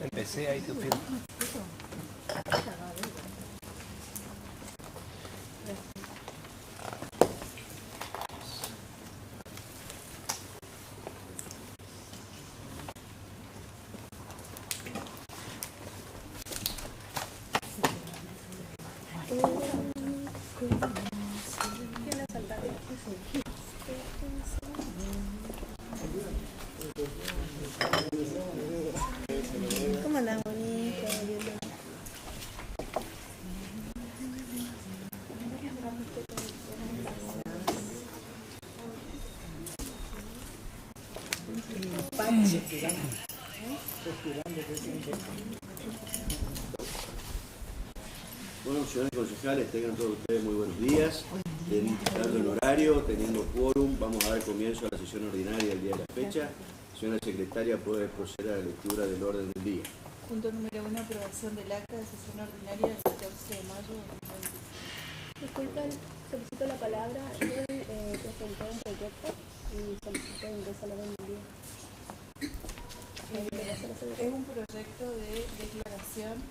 Empecé ahí, te pido. ¿Cómo andás, bonito? Bueno, señores concejales, tengan todos ustedes muy buenos días. Dando el horario, teniendo quórum, vamos a dar comienzo a la sesión ordinaria del día de la fecha. Señora secretaria, puede proceder a la lectura del orden del día. Punto número 1, aprobación del acta de sesión ordinaria del 14 de mayo de 2025. Disculpen, solicito la palabra. Él presentó un proyecto y solicito ingreso al orden del día. Es un proyecto de declaración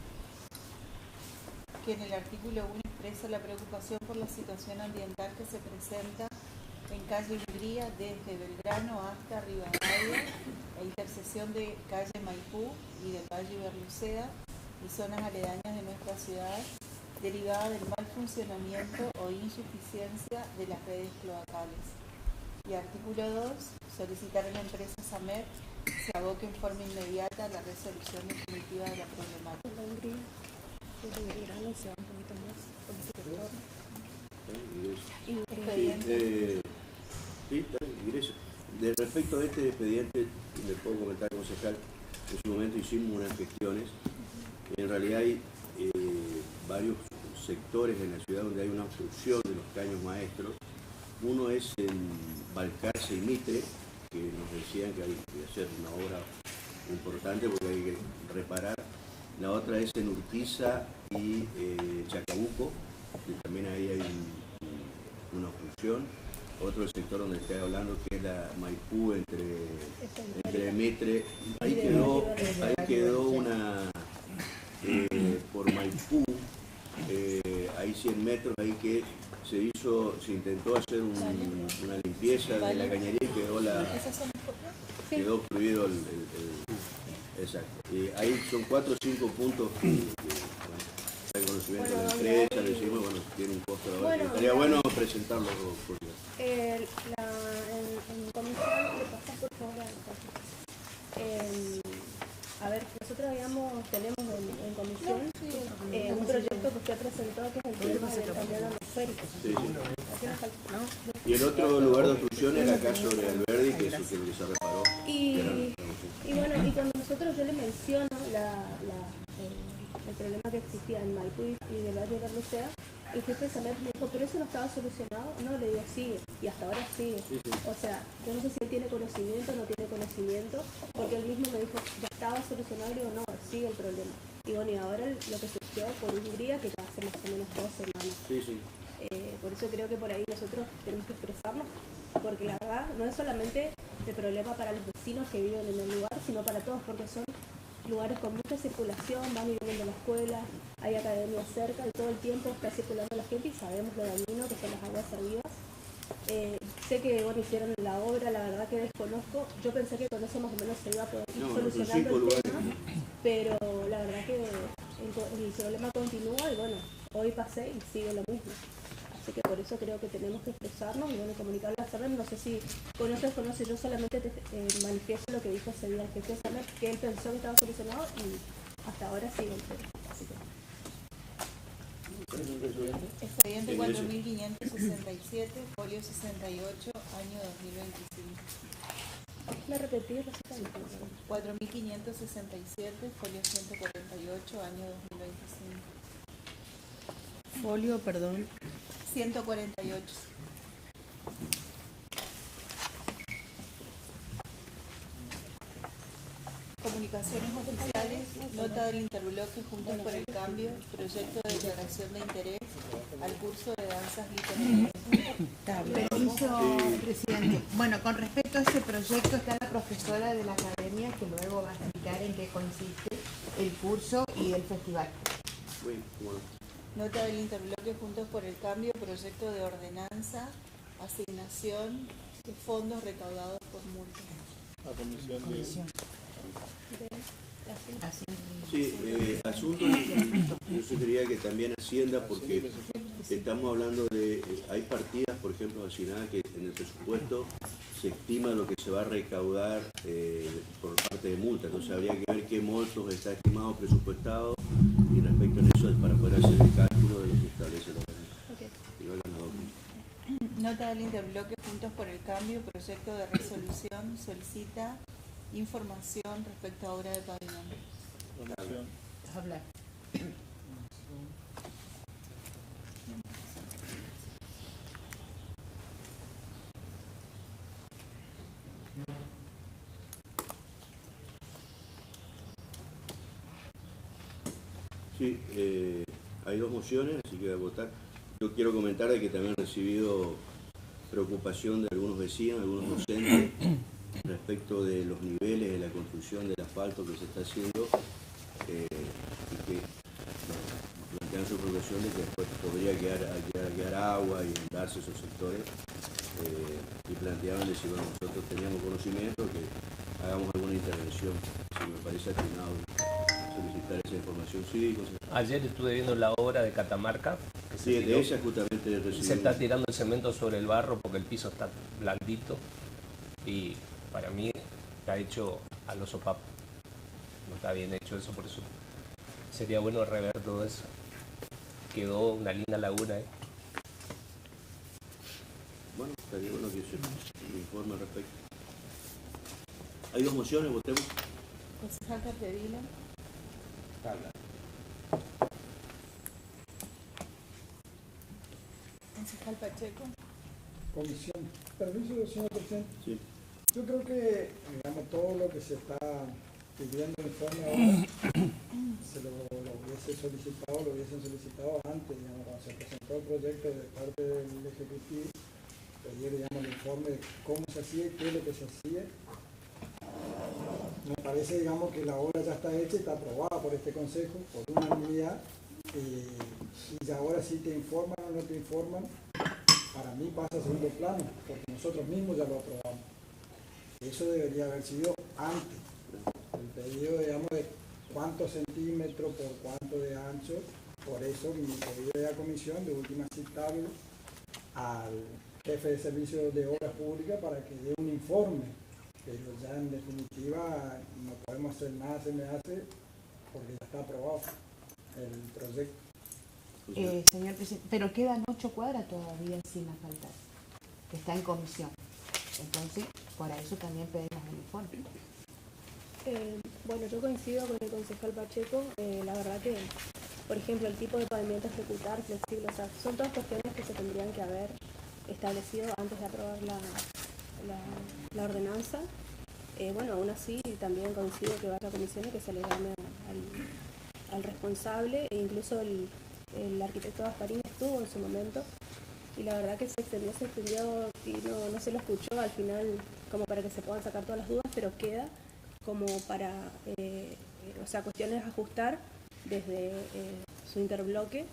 que en el artículo 1 expresa la preocupación por la situación ambiental que se presenta en calle Hungría desde Belgrano hasta Rivadavia, la intersección de calle Maipú y de calle Berlucea y zonas aledañas de nuestra ciudad, derivada del mal funcionamiento o insuficiencia de las redes cloacales. Y artículo 2, solicitar a la empresa SAMER se aboque en forma inmediata a la resolución definitiva de la problemática. De respecto a este expediente, le puedo comentar, concejal, en su momento hicimos unas gestiones. En realidad hay varios sectores en la ciudad donde hay una obstrucción de los caños maestros. Uno es en Balcarce y Mitre, que nos decían que hay que hacer una obra importante porque hay que reparar. La otra es en Urquiza y Chacabuco, que también ahí hay una obstrucción. Otro sector donde estoy hablando, que es la Maipú entre Mitre. Ahí quedó una, por Maipú, hay 100 metros ahí que se intentó hacer una limpieza de la cañería y quedó prohibido exacto. Ahí son 4 o 5 puntos que hay conocimiento de la empresa, decimos, bueno, tiene un costo de ahora. Estaría bueno presentarlo. En comisión, le pasas por favor a ver, nosotros tenemos en comisión un proyecto que usted presentó que es el tema del tablero atmosférico. Sí. Y el otro lugar de obstrucción era acá sobre Alberdi, que es el que se reparó. Y bueno, y cuando yo le menciono el problema que existía en Maipú y de Valle de Berlucea, el jefe de SAMER me dijo, pero eso no estaba solucionado. No, le digo, sigue, y hasta ahora sigue. O sea, yo no sé si él tiene conocimiento o no tiene conocimiento, porque él mismo me dijo, ya estaba solucionado, y digo, no, sigue el problema. Y bueno, y ahora lo que surgió por Hungría, que ya hace más o menos 2 semanas. Por eso creo que por ahí nosotros tenemos que expresarnos, porque la verdad no es solamente el problema para los vecinos que viven en el lugar, sino para todos, porque son lugares con mucha circulación, van y vienen de la escuela, hay academias cerca y todo el tiempo está circulando la gente y sabemos lo dañino que son las aguas servidas. Sé que hicieron la obra, la verdad que desconozco, yo pensé que con eso más o menos se iba a poder ir solucionando el tema, pero la verdad que el problema continúa y bueno, hoy pasé y sigue lo mismo. Así que por eso creo que tenemos que expresarnos y bueno, comunicarlo a SAMER. No sé si conoce, yo solamente te manifiesto lo que dijo ese día el jefe de SAMER, que él pensó que estaba solucionado y hasta ahora sigue el tema. Así que... Expediente 4567, folio 68, año 2025. ¿Me repetí? 4567, folio 148, año 2025. Folio, perdón. 148. Comunicaciones oficiales, nota del interbloque Juntos por el Cambio, proyecto de declaración de interés al curso de danzas literarias. Permiso, presidente. Bueno, con respecto a ese proyecto está la profesora de la academia que luego va a explicar en qué consiste el curso y el festival. Bueno, bueno. Nota del interbloque Juntos por el Cambio, proyecto de ordenanza, asignación de fondos recaudados por multas. La comisión de... Comisión. Sí, asunto, yo sugeriría que también Hacienda, porque estamos hablando de, hay partidas, por ejemplo, asignadas que en el presupuesto se estima lo que se va a recaudar por parte de multa, entonces habría que ver qué montos está estimado, presupuestado, y respecto a eso es para poder hacer el cálculo de lo que establece la ordenanza. Nota del interbloque Juntos por el Cambio, proyecto de resolución, solicita información respecto a obra de pavimento. Comisión. Hablar. Sí, hay dos mociones, así que voy a votar. Yo quiero comentar de que también he recibido preocupación de algunos vecinos, algunos docentes, respecto de los niveles de la construcción del asfalto que se está haciendo y que plantean su preocupación de que después podría quedar agua y inundarse esos sectores y planteaban de si bueno, nosotros teníamos conocimiento que hagamos alguna intervención, si me parece atinado solicitar esa información. Sí, José. Ayer estuve viendo la obra de Catamarca. Que Sí, de esa justamente recibimos. Se está tirando el cemento sobre el barro porque el piso está blandito y para mí está hecho a los sopapos. No está bien hecho eso, por eso sería bueno rever todo eso. Quedó una linda laguna, ¿eh? Bueno, estaría bueno que se informe al respecto. Hay dos mociones, votemos. Concejal Capdevila. Concejal Pacheco. Comisión. Permiso, señor presidente. Sí. Yo creo que, digamos, todo lo que se está pidiendo en informe ahora, se lo hubiesen solicitado antes, digamos, cuando se presentó el proyecto de parte del Ejecutivo, pedir, digamos, el informe de cómo se hacía y qué es lo que se hacía. Me parece, digamos, que la obra ya está hecha y está aprobada por este Consejo, por unanimidad, y ahora sí te informan o no te informan, para mí pasa a segundo plano, porque nosotros mismos ya lo aprobamos. Eso debería haber sido antes. El pedido, digamos, de cuántos centímetros por cuánto de ancho, por eso mi pedido de la comisión, de última citarlo al jefe de servicio de obras públicas para que dé un informe, pero ya en definitiva no podemos hacer nada, se me hace, porque ya está aprobado el proyecto. Señor presidente, pero quedan 8 cuadras todavía sin asfaltar, que está en comisión. Entonces, por eso también pedimos el informe. Bueno, yo coincido con el concejal Pacheco. La verdad que, por ejemplo, el tipo de pavimento a ejecutar, flexible, o sea, son todas cuestiones que se tendrían que haber establecido antes de aprobar la ordenanza. Bueno, aún así también coincido que vaya a comisión y que se le llame al responsable, e incluso el arquitecto Gasparín estuvo en su momento, y la verdad que se extendió y no se lo escuchó al final, como para que se puedan sacar todas las dudas, pero queda como para, o sea, cuestiones a ajustar desde su interbloque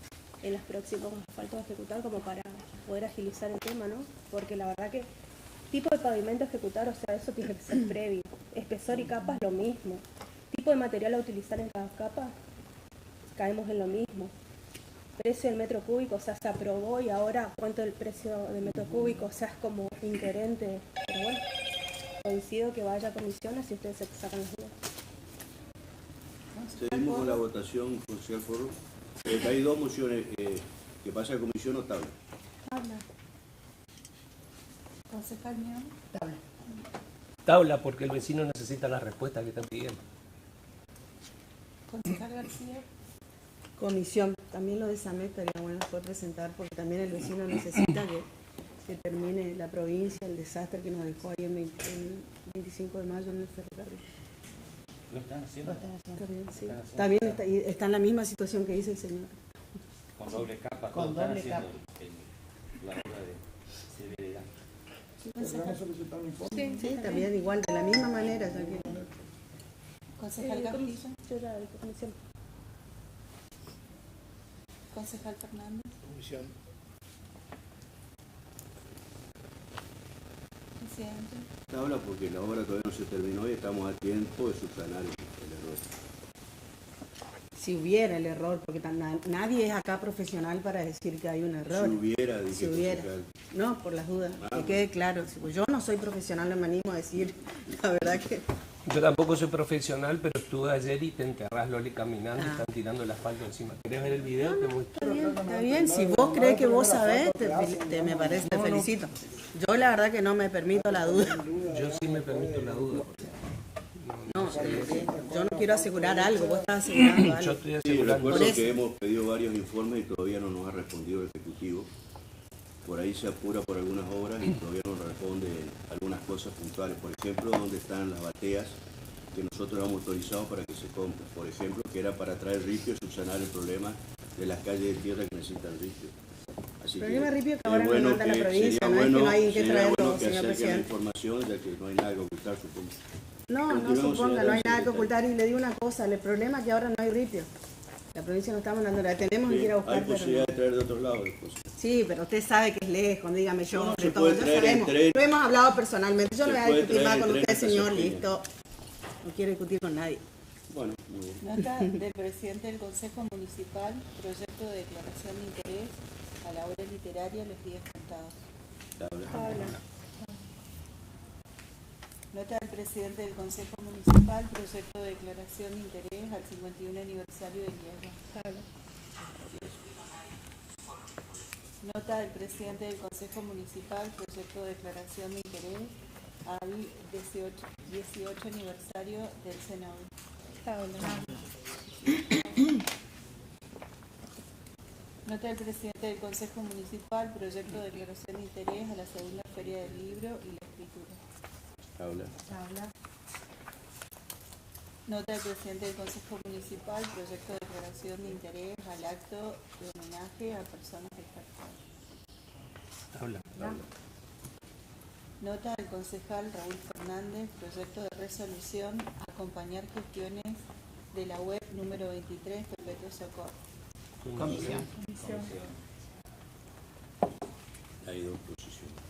en los próximos asfaltos a ejecutar, como para poder agilizar el tema, ¿no? Porque la verdad que tipo de pavimento a ejecutar, o sea, eso tiene que ser previo. Espesor y capas, lo mismo. Tipo de material a utilizar en cada capa, caemos en lo mismo. Precio del metro cúbico, o sea, se aprobó y ahora cuánto el precio del metro cúbico, o sea, es como incoherente. Pero bueno, coincido que vaya a comisiones y ustedes se sacan las dudas. Seguimos con la votación, concejal Forro. Hay dos mociones que pasa a comisión o tabla. Habla. Concejal Mion. Tabla. Tabla, porque el vecino necesita la respuesta que están pidiendo. Concejal García. Comisión. También lo de SAME estaría bueno después presentar, porque también el vecino necesita que termine la provincia, el desastre que nos dejó ahí el 25 de mayo en el ferrocarril. ¿Lo están haciendo? Está bien, sí. Está bien, está en la misma situación que dice el señor. con doble capa, Con todos están doble haciendo capa. la obra de severidad. ¿Podríamos solicitar un informe? Sí, también igual, de la misma manera, ya que Concejal Castillo, Yo ya de comisión. concejal Fernández, Comisión. presidente. Habla porque la obra todavía no se terminó y estamos a tiempo de subsanar el error. si hubiera el error, porque nadie es acá profesional para decir que hay un error. Si hubiera, dije, Si hubiera. concejal. No, por las dudas, Ah, que bueno. quede claro. Pues yo no soy profesional, no me animo a decir, la verdad que... Yo tampoco soy profesional, pero estuve ayer y te enterrás Loli caminando y Ah. están tirando el asfalto encima. ¿Querés ver el video? Te muestro. Está bien, si vos crees que vos sabés, me parece, te felicito. Yo la verdad que no me permito la duda. Yo sí me permito la duda. No, yo no quiero asegurar algo, vos estás asegurando Yo algo. estoy Sí, asegurando. recuerdo Por eso. que hemos pedido varios informes y todavía no nos ha respondido el Ejecutivo. Por ahí se apura por algunas obras y todavía no responde algunas cosas puntuales. Por ejemplo, dónde están las bateas que nosotros hemos autorizado para que se compren. Por ejemplo, que era para traer ripio y subsanar el problema de las calles de tierra que necesitan ripio. Así El problema ripio que es ahora me bueno manda la que provincia, sería no es que bueno- no hay en qué sería traerlo, bueno que señor acerquen la presidente. información de que no hay nada que ocultar, supongo. No, no Continuemos, suponga, señora no hay nada que secretaria. ocultar. Y le digo una cosa, el problema es que ahora no hay ripio. La provincia no está mandando, la tenemos que ir a Hay buscar, pero posibilidad no. de traer de otros lados después. Sí, pero usted sabe que es lejos, dígame yo, No, de se todo, puede ya traer sabemos. en tren. Lo hemos hablado personalmente, yo Se no voy a puede discutir traer más en con tren usted, hasta señor, Sardina. listo. No quiero discutir con nadie. Bueno, muy bien. Nota del presidente del Consejo Municipal, proyecto de declaración de interés a la obra literaria Los Días Contados. Habla. Nota del presidente del Consejo Municipal, proyecto de declaración de interés al 51 aniversario de Hierro. Nota del presidente del Consejo Municipal, proyecto de declaración de interés al 18 aniversario del Senado. Nota del presidente del Consejo Municipal, proyecto de declaración de interés a la segunda Feria del Libro y la Escritura. Habla. Nota del presidente del Consejo Municipal, proyecto de declaración de interés al acto de homenaje a personas descartadas. Habla. Nota del concejal Raúl Fernández, proyecto de resolución, acompañar gestiones de la web número 23, Perpetuo Socorro. Comisión. Hay dos posiciones.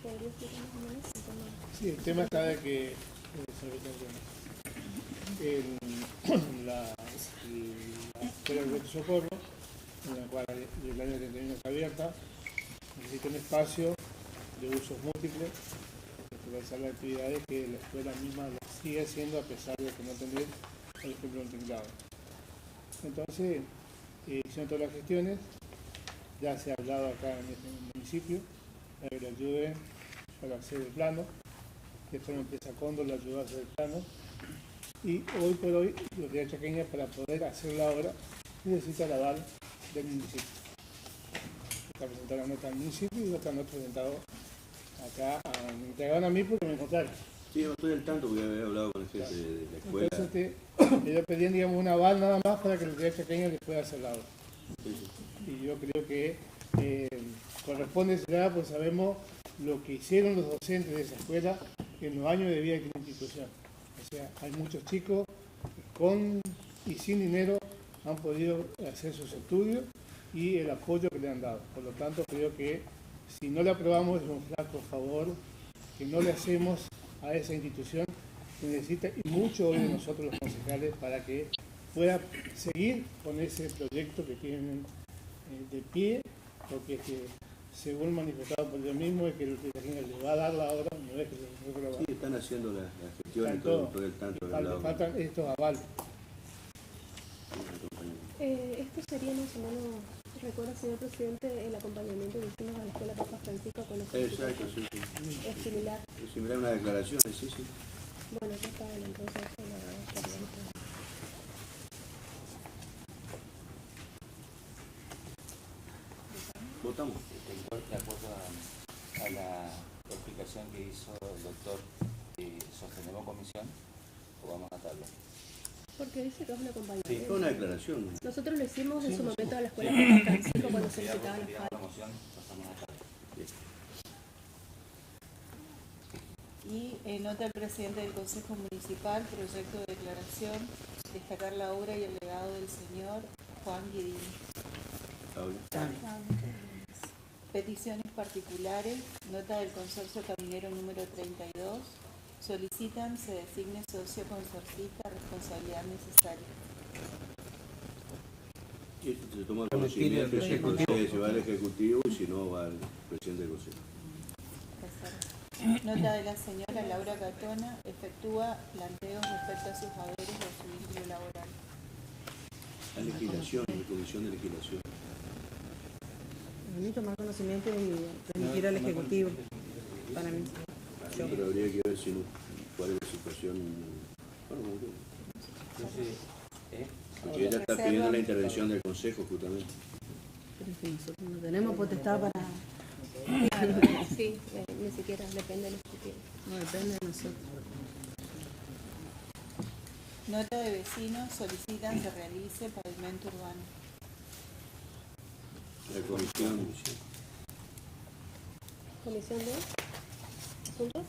¿Podría explicar más o menos el tema? Sí, el tema está de que la Escuela de Socorro, en la cual el año 31 está abierta, necesita un espacio de usos múltiples para realizar las actividades que la escuela misma sigue haciendo a pesar de que no tener, por ejemplo, un tinglado. Entonces, hicieron todas las gestiones, ya se ha hablado acá en este municipio, para que le ayude para hacer el plano, después la empresa Cóndor le ayudó a hacer el plano, y hoy por hoy, los de Chaqueña, para poder hacer la obra, necesita el aval del municipio. Está presentada la nota al municipio y otra nota presentada acá, me entregaron a mí porque me encontraron. Sí, no estoy al tanto porque había hablado con el jefe de la escuela. Entonces, ellos pedían, digamos, un aval nada más para que los de Chaqueña les pueda hacer la obra. Sí, sí. Y yo creo que corresponde será, pues sabemos lo que hicieron los docentes de esa escuela en los años de vida de la institución. O sea, hay muchos chicos que con y sin dinero han podido hacer sus estudios y el apoyo que le han dado. Por lo tanto, creo que si no le aprobamos es un flaco favor que no le hacemos a esa institución que necesita y mucho hoy de nosotros los concejales para que pueda seguir con ese proyecto que tienen de pie, porque según manifestado por ellos mismos es que el que le va a dar la obra, no es que lo va a Sí, están haciendo la gestión y Están todo, todos. todo el tanto de dar. hablado. Faltan estos avales. Esto sería más o menos, recuerda, señor presidente, el acompañamiento que hicimos a la escuela Papa Francisco con los Exacto, sí, sí. Es similar. Es similar a una declaración, sí, sí. Bueno, ya está, entonces eso lo estaríamos. Votamos. De acuerdo a la explicación que hizo el doctor ¿sostenemos comisión o vamos a tabla? Porque dice que es una compañía. Sí. Fue una declaración. Nosotros lo hicimos en su momento a la escuela Juan Francisco cuando se visitaban las Tiramos la faldas. moción, pasamos a tabla. Y nota el presidente del Consejo Municipal, proyecto de declaración, destacar la obra y el legado del señor Juan Guidini. Peticiones particulares, nota del Consorcio Caminero número 32, solicitan se designe socio consorcista, responsabilidad necesaria. Y esto se toma conocimiento y se procede, se va al Ejecutivo y si no va al presidente del Consejo. Nota de la señora Laura Catona, efectúa planteos respecto a sus haberes o a su vínculo laboral. La legislación, la Comisión de Legislación. A mí tomar conocimiento y remitir al Ejecutivo. Para mí. Sí, pero habría que ver si no, cuál es la situación. Bueno, como que- Entonces, porque ella está pidiendo la intervención del Consejo justamente. Pero es que nosotros no tenemos potestad para... Sí, ni siquiera depende de los que quieran. No depende de nosotros. Nota de vecinos, solicitan se realice pavimento urbano. La Comisión. ¿Comisión de asuntos?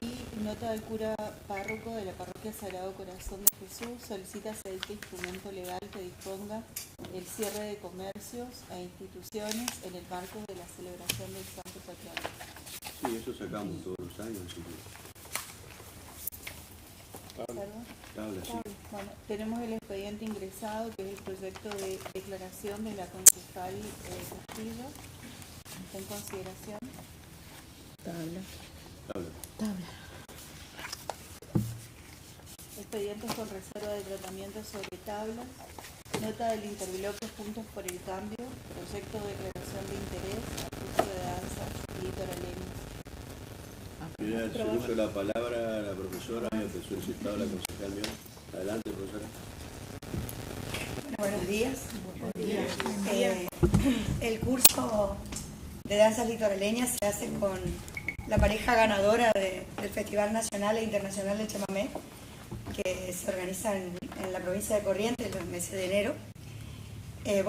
Y nota del cura párroco de la parroquia Sagrado Corazón de Jesús, solicita se dicte instrumento legal que disponga el cierre de comercios e instituciones en el marco de la celebración del Santo Patrono. Sí, eso sacamos todos los años. Así que, ¿Salvo? tabla, sí. Bueno, tenemos el expediente ingresado, que es el proyecto de declaración de la concejal Castillo. ¿Está en consideración? Tabla. Tabla. Tabla. Expedientes con reserva de tratamiento sobre tablas. Nota del interbloque Juntos por el Cambio. Proyecto de declaración de interés al curso de danza litoraleños. Mira, se usa la palabra a la profesora que solicitaba la concejal León. Adelante, profesora. Buenos días. El curso de danzas litoraleñas se hace con la pareja ganadora del Festival Nacional e Internacional de Chamamé, que se organiza en la provincia de Corrientes en los meses de enero.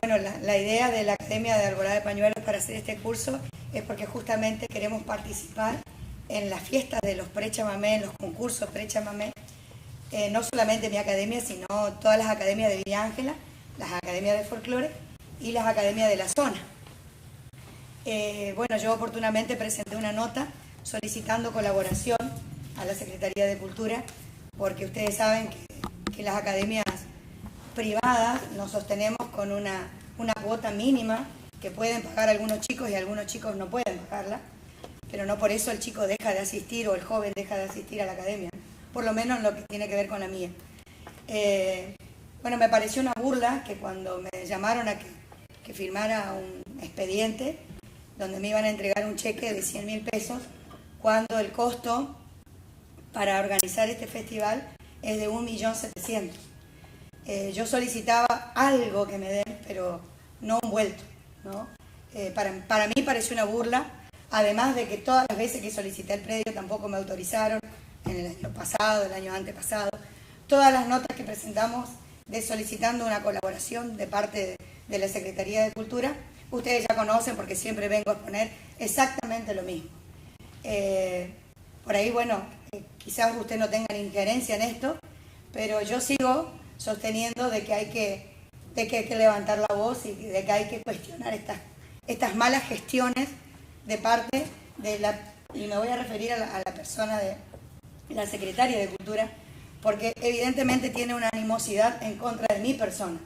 Bueno, la idea de la Academia de Alborada de Pañuelos para hacer este curso es porque justamente queremos participar en las fiestas de los pre-chamamé, en los concursos pre-chamamé, no solamente mi academia, sino todas las academias de Villa Ángela, las academias de folclore y las academias de la zona. Bueno, yo oportunamente presenté una nota solicitando colaboración a la Secretaría de Cultura, porque ustedes saben que las academias privadas nos sostenemos con una cuota mínima que pueden pagar algunos chicos y algunos chicos no pueden pagarla, pero no por eso el chico deja de asistir o el joven deja de asistir a la academia, por lo menos en lo que tiene que ver con la mía. Bueno, me pareció una burla que cuando me llamaron a que firmara un expediente donde me iban a entregar un cheque de 100.000 pesos, cuando el costo para organizar este festival es de 1.700.000. Yo solicitaba algo que me den, pero no un vuelto, ¿no? Para mí pareció una burla, además de que todas las veces que solicité el predio tampoco me autorizaron, en el año pasado, el año antepasado. Todas las notas que presentamos solicitando una colaboración de parte de la Secretaría de Cultura, ustedes ya conocen porque siempre vengo a exponer exactamente lo mismo. Por ahí, bueno, quizás usted no tenga injerencia en esto, pero yo sigo sosteniendo de que hay que levantar la voz y de que hay que cuestionar estas malas gestiones de parte de y me voy a referir a la persona de la Secretaria de Cultura, porque evidentemente tiene una animosidad en contra de mi persona,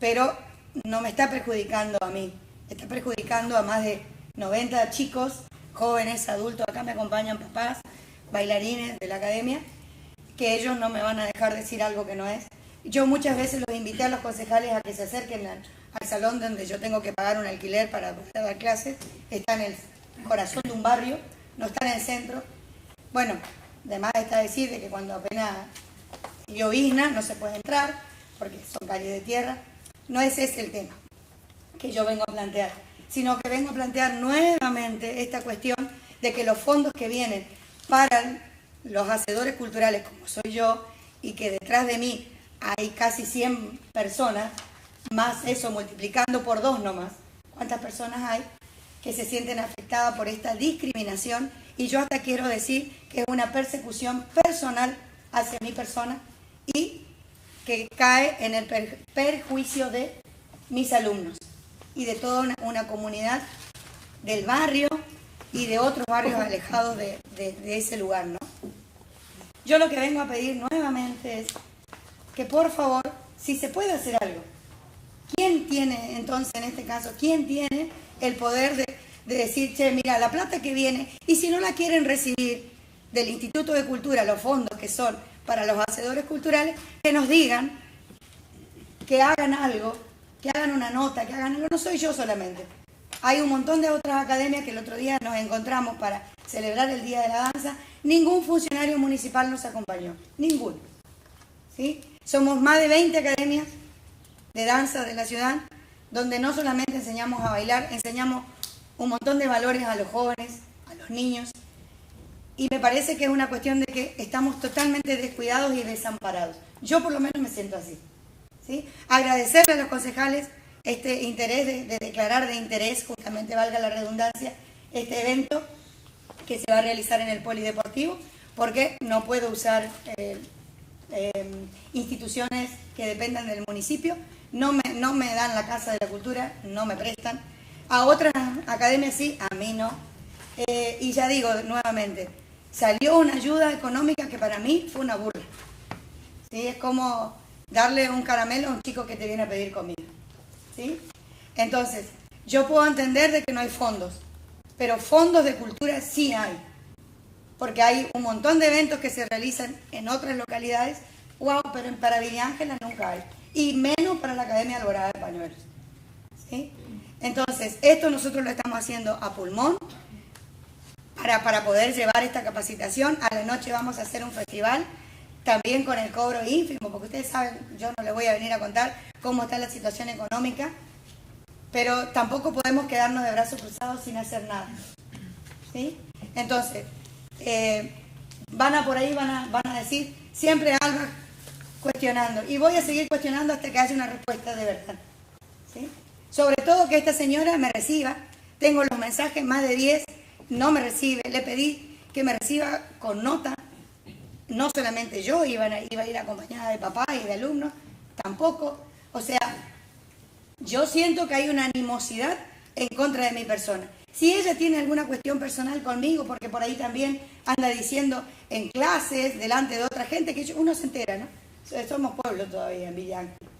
pero no me está perjudicando a mí, está perjudicando a más de 90 chicos, jóvenes, adultos. Acá me acompañan papás, bailarines de la academia, que ellos no me van a dejar decir algo que no es. Yo muchas veces los invité a los concejales a que se acerquen al salón donde yo tengo que pagar un alquiler para poder dar clases. Está en el corazón de un barrio, no está en el centro. Bueno, además está decir de que cuando apenas llovizna no se puede entrar, porque son calles de tierra. No es ese el tema que yo vengo a plantear, sino que vengo a plantear nuevamente esta cuestión de que los fondos que vienen para los hacedores culturales, como soy yo, y que detrás de mí hay casi 100 personas, más eso multiplicando por 2 nomás, ¿cuántas personas hay que se sienten afectadas por esta discriminación? Y yo hasta quiero decir que es una persecución personal hacia mi persona y que cae en el perjuicio de mis alumnos y de toda una comunidad del barrio y de otros barrios alejados de ese lugar, ¿no? Yo lo que vengo a pedir nuevamente es que por favor, si se puede hacer algo, ¿quién tiene entonces en este caso, quién tiene el poder de decir, che, mira, la plata que viene, y si no la quieren recibir del Instituto de Cultura, los fondos que son para los hacedores culturales, que nos digan, que hagan algo, que hagan una nota, que hagan algo, no soy yo solamente. Hay un montón de otras academias que el otro día nos encontramos para celebrar el Día de la Danza. Ningún funcionario municipal nos acompañó, ninguno. ¿Sí? Somos más de 20 academias de danza de la ciudad, donde no solamente enseñamos a bailar, enseñamos un montón de valores a los jóvenes, a los niños, y me parece que es una cuestión de que estamos totalmente descuidados y desamparados. Yo por lo menos me siento así. ¿Sí? Agradecerle a los concejales este interés de declarar de interés, justamente valga la redundancia, este evento que se va a realizar en el polideportivo, porque no puedo usar instituciones que dependan del municipio, no me dan la Casa de la Cultura, no me prestan. A otras academias sí, a mí no. Y ya digo nuevamente, salió una ayuda económica que para mí fue una burla. ¿Sí? Es como darle un caramelo a un chico que te viene a pedir comida. ¿Sí? Entonces, yo puedo entender de que no hay fondos, pero fondos de cultura sí hay. Porque hay un montón de eventos que se realizan en otras localidades, wow, pero para Villa Ángela nunca hay. Y menos para la Academia Alborada de Pañuelos. ¿Sí? Entonces, esto nosotros lo estamos haciendo a pulmón para poder llevar esta capacitación. A la noche vamos a hacer un festival, también con el cobro ínfimo, porque ustedes saben, yo no les voy a venir a contar cómo está la situación económica, pero tampoco podemos quedarnos de brazos cruzados sin hacer nada. ¿Sí? Entonces, por ahí van a decir, siempre Alba cuestionando, y voy a seguir cuestionando hasta que haya una respuesta de verdad. ¿Sí? Sobre todo que esta señora me reciba. Tengo los mensajes, más de 10, no me recibe. Le pedí que me reciba con nota. No solamente yo, iba a ir acompañada de papá y de alumnos, tampoco. O sea, yo siento que hay una animosidad en contra de mi persona. Si ella tiene alguna cuestión personal conmigo, porque por ahí también anda diciendo en clases, delante de otra gente, que uno se entera, ¿no? Somos pueblo todavía en Villa Ángela,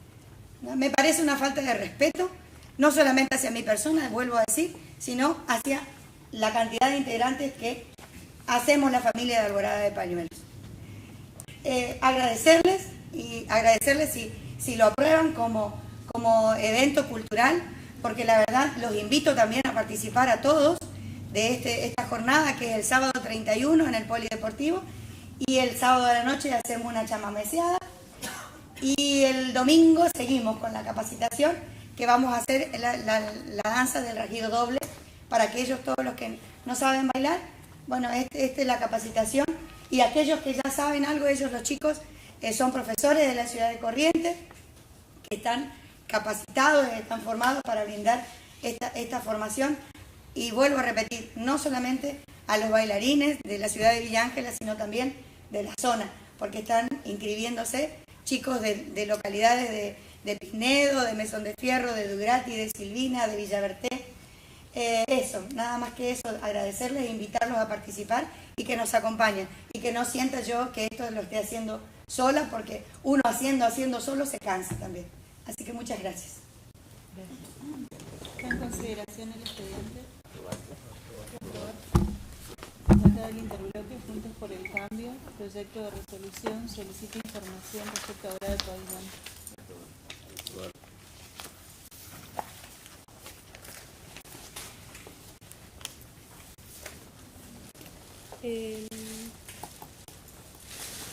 ¿no? Me parece una falta de respeto, no solamente hacia mi persona, vuelvo a decir, sino hacia la cantidad de integrantes que hacemos la familia de Alborada de Pañuelos. Agradecerles si lo aprueban como evento cultural, porque la verdad los invito también a participar a todos de esta jornada, que es el sábado 31 en el Polideportivo, y el sábado de la noche hacemos una chamameceada, y el domingo seguimos con la capacitación, que vamos a hacer la danza del rajido doble, para aquellos todos los que no saben bailar. Bueno, esta es la capacitación, y aquellos que ya saben algo, ellos los chicos son profesores de la ciudad de Corrientes, que están capacitados, están formados para brindar esta formación. Y vuelvo a repetir, no solamente a los bailarines de la ciudad de Villa Ángela, sino también de la zona, porque están inscribiéndose chicos de localidades de Pinedo, de Mesón de Fierro, de Dugrati, de Silvina, de Villaverté. Eso, nada más que eso, agradecerles e invitarlos a participar y que nos acompañen, y que no sienta yo que esto lo esté haciendo sola, porque uno haciendo solo se cansa también. Así que muchas gracias. ¿Está en consideración el expediente? Trata del interbloque Juntos por el Cambio, proyecto de resolución, solicita información respecto a obra de pavimento.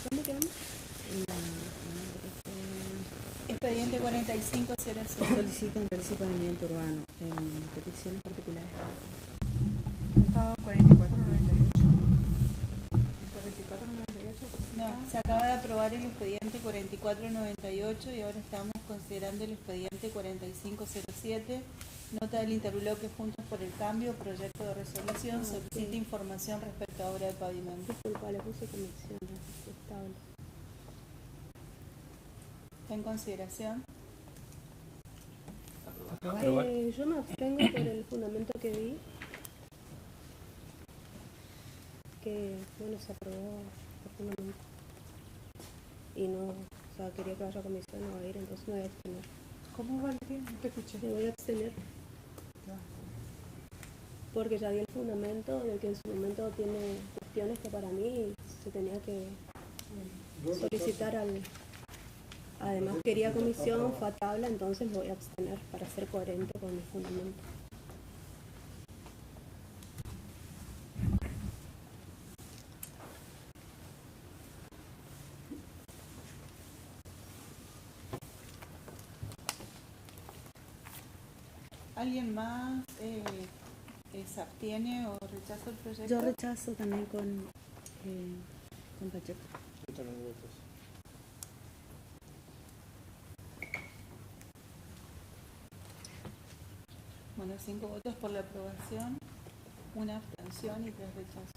¿Dónde quedamos? 4507. Solicito un planeamiento urbano en peticiones particulares. Estaba 4498. 4498. No, se acaba de aprobar el expediente 4498 y ahora estamos considerando el expediente 4507. Nota del interbloque Juntos por el Cambio, proyecto de resolución, solicita información respecto a obra de pavimento. Disculpa, le puse conexión estable. ¿Está en consideración? Yo me abstengo por el fundamento que vi, que bueno, se aprobó por fundamento. Y no, o sea, quería que vaya a comisión, no va a ir, entonces me voy a abstener. ¿Cómo va el tiempo? No te escuché. Me voy a abstener. Porque ya di el fundamento de que en su momento tiene cuestiones que para mí se tenía que solicitar al... Además quería comisión, fue a tabla, entonces me voy a abstener para ser coherente con el fundamento. ¿Alguien más se abstiene o rechaza el proyecto? Yo rechazo también con Pacheco. Yo también rechazo. Bueno, 5 votos por la aprobación, 1 abstención y 3 rechazos.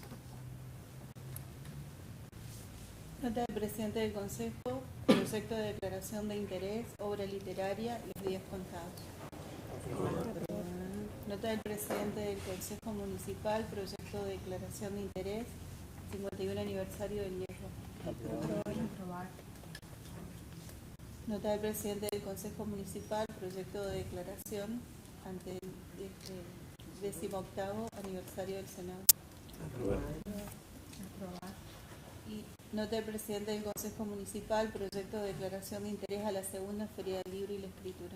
Nota del presidente del Consejo, proyecto de declaración de interés, obra literaria, Los días contados. Nota del presidente del Consejo Municipal, proyecto de declaración de interés, 51 aniversario del Hierro. Nota del presidente del Consejo Municipal, proyecto de declaración ante el 18º aniversario del Senado. Y nota del presidente del Consejo Municipal, proyecto de declaración de interés a la segunda Feria del Libro y la Escritura.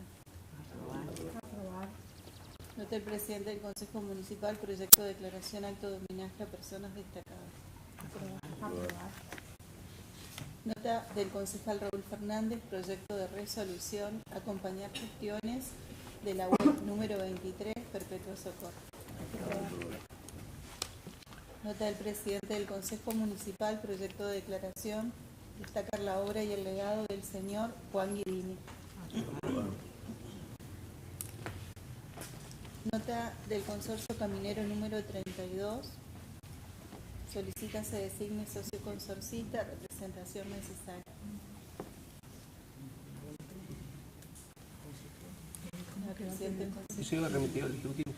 Nota del presidente del Consejo Municipal, proyecto de declaración acto de homenaje a personas destacadas. Nota del concejal Raúl Fernández, proyecto de resolución, acompañar gestiones de la web número 23, Perpetuo Socorro. Nota del presidente del Consejo Municipal, proyecto de declaración, destacar la obra y el legado del señor Juan Guidini. Nota del Consorcio Caminero número 32, solicita se designe socio consorcista, representación necesaria. ¿Eso iba remitido al Ejecutivo?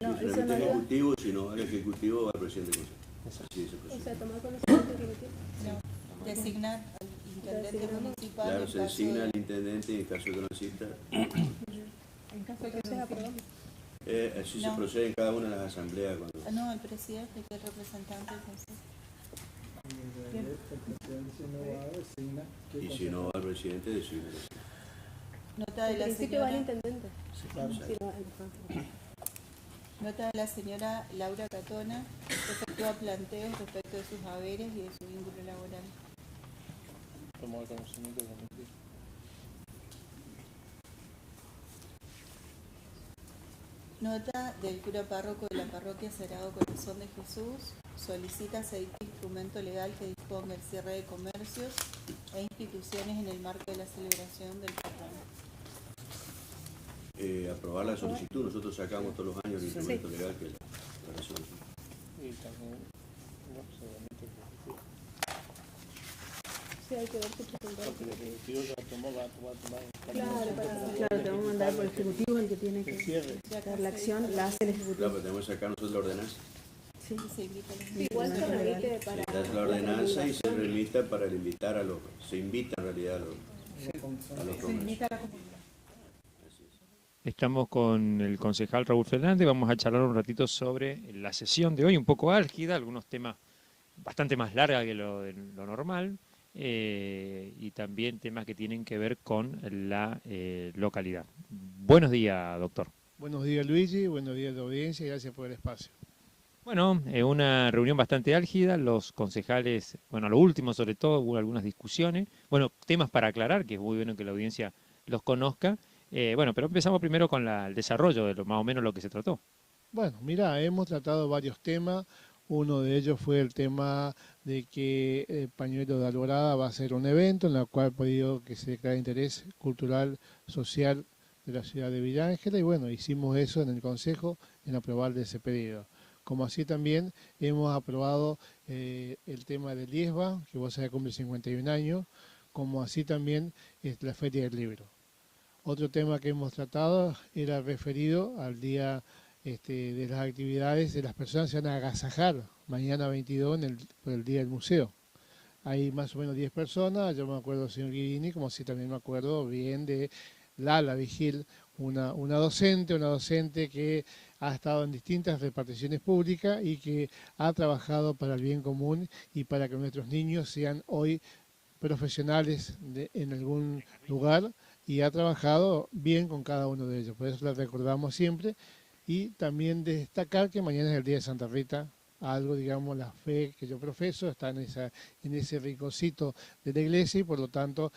No, Si eso remite no al iba. Ejecutivo, si no al Ejecutivo va al presidente del Consejo. Así es el O proceso. sea, tomar conocimiento y remitir. No, designar al intendente Designamos. municipal Claro, en se caso designa de- al intendente y en caso de que no exista, en caso de que Entonces aprobamos. así se No. procede en cada una de las asambleas. Cuando... No, el presidente, que es representante del consejo. Y el presidente, si no va, designa qué Y si no va al presidente, designa. Nota de En la principio va el señora, intendente. Claro. Sí, no, ajá. nota de la señora Laura Catona, efectúa planteos respecto de sus haberes y de su vínculo laboral. Tomo el conocimiento de la mentira. Nota del cura párroco de la parroquia Sagrado Corazón de Jesús, solicita se dicte instrumento legal que disponga el cierre de comercios e instituciones en el marco de la celebración del patrono. Aprobar la solicitud, nosotros sacamos todos los años el instrumento legal que es la resolución. Y también, no, seguramente el Ejecutivo. Sí, hay que ver qué presentar. Porque el Ejecutivo ya tomó, va a tomar. Claro, Claro, te vamos a mandar por el Ejecutivo, el que tiene El que cierre. dar la acción, la hace el Claro, Ejecutivo. pero tenemos que sacar nosotros la ordenanza. Sí. Y se invita a los Igual se remite para... Se da la ordenanza y se remita para el invitar a los... Se invita en realidad a los comercios. Así es. Estamos con el concejal Raúl Fernández, vamos a charlar un ratito sobre la sesión de hoy, un poco álgida, algunos temas bastante más larga que lo normal, y también temas que tienen que ver con la localidad. Buenos días, doctor. Buenos días, Luigi. Buenos días, la audiencia. Y gracias por el espacio. Bueno, una reunión bastante álgida, los concejales, bueno, a lo último sobre todo hubo algunas discusiones, bueno, temas para aclarar, que es muy bueno que la audiencia los conozca. Bueno, pero empezamos primero con el desarrollo de lo más o menos lo que se trató. Bueno, mira, hemos tratado varios temas. Uno de ellos fue el tema de que el Pañuelo de Alborada va a ser un evento en el cual ha podido que se declare interés cultural, social de la ciudad de Villa Ángela, y bueno, hicimos eso en el Consejo en aprobar de ese pedido. Como así también hemos aprobado el tema del IESBA, que vos sabés cumple 51 años, como así también la Feria del Libro. Otro tema que hemos tratado era referido al día de las actividades de las personas que se van a agasajar mañana 22 por el Día del Museo. Hay más o menos 10 personas, yo me acuerdo del señor Guirini, como así también me acuerdo bien de Lala Vigil, una docente que ha estado en distintas reparticiones públicas y que ha trabajado para el bien común y para que nuestros niños sean hoy profesionales en algún lugar, y ha trabajado bien con cada uno de ellos, por eso la recordamos siempre. Y también destacar que mañana es el Día de Santa Rita, algo, digamos, la fe que yo profeso está en ese rinconcito de la iglesia, y por lo tanto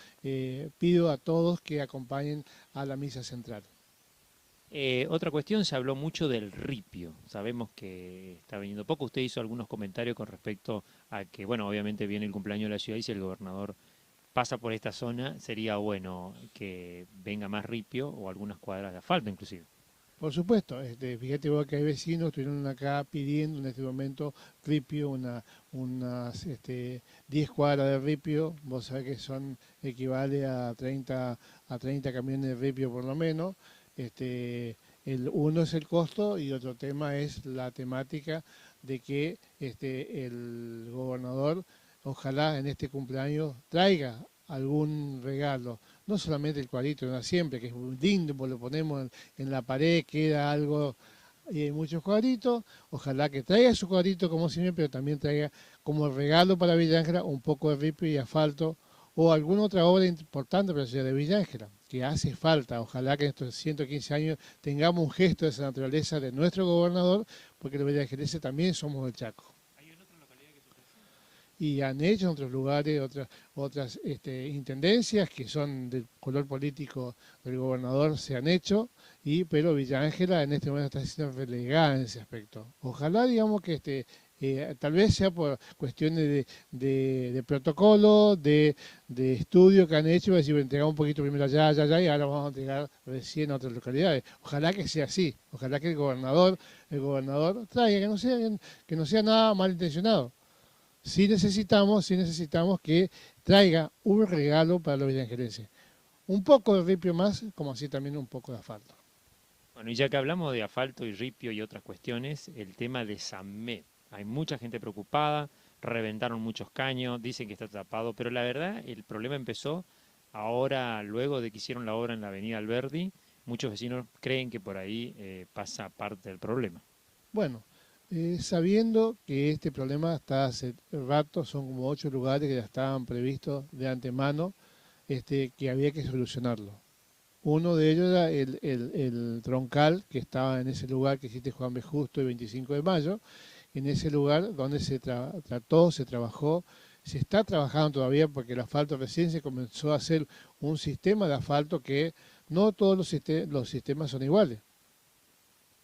pido a todos que acompañen a la misa central. Otra cuestión, se habló mucho del ripio. Sabemos que está viniendo poco. Usted hizo algunos comentarios con respecto a que, bueno, obviamente viene el cumpleaños de la ciudad y si el gobernador pasa por esta zona, sería bueno que venga más ripio o algunas cuadras de asfalto inclusive. Por supuesto, fíjate vos que hay vecinos que estuvieron acá pidiendo en este momento ripio, unas 10 cuadras de ripio, vos sabés que equivale a 30 camiones de ripio por lo menos. Uno es el costo y otro tema es la temática de que el gobernador ojalá en este cumpleaños traiga algún regalo, no solamente el cuadrito de una siempre, que es muy lindo, pues lo ponemos en la pared, queda algo, y hay muchos cuadritos, ojalá que traiga su cuadrito como siempre, pero también traiga como regalo para Villa Ángela un poco de ripio y asfalto, o alguna otra obra importante para la ciudad de Villa Ángela, que hace falta. Ojalá que en estos 115 años tengamos un gesto de esa naturaleza de nuestro gobernador, porque los villaangelenses también somos del Chaco. Y han hecho en otros lugares otras intendencias que son del color político del gobernador, se han hecho, pero Villa Ángela en este momento está siendo relegada en ese aspecto. Ojalá, digamos, que tal vez sea por cuestiones de protocolo, de estudio que han hecho, es decir, entregamos un poquito primero allá, y ahora vamos a entregar recién a otras localidades. Ojalá que sea así, ojalá que el gobernador traiga, que no sea nada malintencionado. Sí necesitamos que traiga un regalo para los villaangelenses. Un poco de ripio más, como así también un poco de asfalto. Bueno, y ya que hablamos de asfalto y ripio y otras cuestiones, el tema de Samet. Hay mucha gente preocupada, reventaron muchos caños, dicen que está tapado, pero la verdad el problema empezó ahora, luego de que hicieron la obra en la avenida Alberdi. Muchos vecinos creen que por ahí pasa parte del problema. Bueno, sabiendo que este problema está hace rato, son como 8 lugares que ya estaban previstos de antemano, que había que solucionarlo. Uno de ellos era el troncal que estaba en ese lugar que existe Juan B. Justo y 25 de mayo, en ese lugar donde se trabajó, se está trabajando todavía porque el asfalto recién se comenzó a hacer un sistema de asfalto que no todos los sistemas son iguales.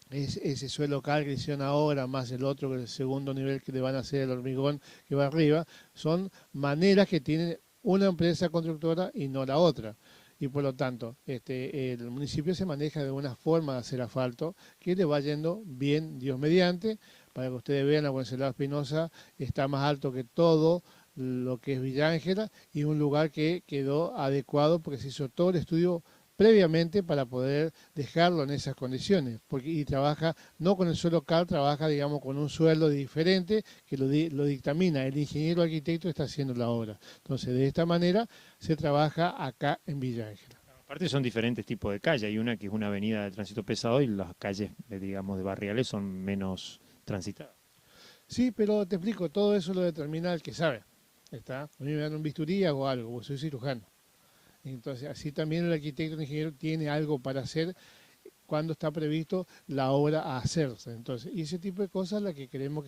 Ese suelo local que hicieron ahora, más el otro, el segundo nivel que le van a hacer el hormigón que va arriba, son maneras que tiene una empresa constructora y no la otra. Y por lo tanto, el municipio se maneja de una forma de hacer asfalto que le va yendo bien, Dios mediante. Para que ustedes vean, la Wenceslao Espinosa está más alto que todo lo que es Villa Ángela, y un lugar que quedó adecuado porque se hizo todo el estudio previamente para poder dejarlo en esas condiciones, y trabaja no con el suelo local, trabaja, digamos, con un suelo diferente que lo dictamina el ingeniero arquitecto que está haciendo la obra. Entonces, de esta manera se trabaja acá en Villa Ángela. Aparte son diferentes tipos de calles, hay una que es una avenida de tránsito pesado y las calles, digamos, de barriales son menos transitadas. Sí, pero te explico, todo eso lo determina el que sabe. ¿Está? A mí me dan un bisturí o algo, porque soy cirujano. Entonces, así también el arquitecto, el ingeniero, tiene algo para hacer cuando está previsto la obra a hacerse. Entonces, y ese tipo de cosas es la que queremos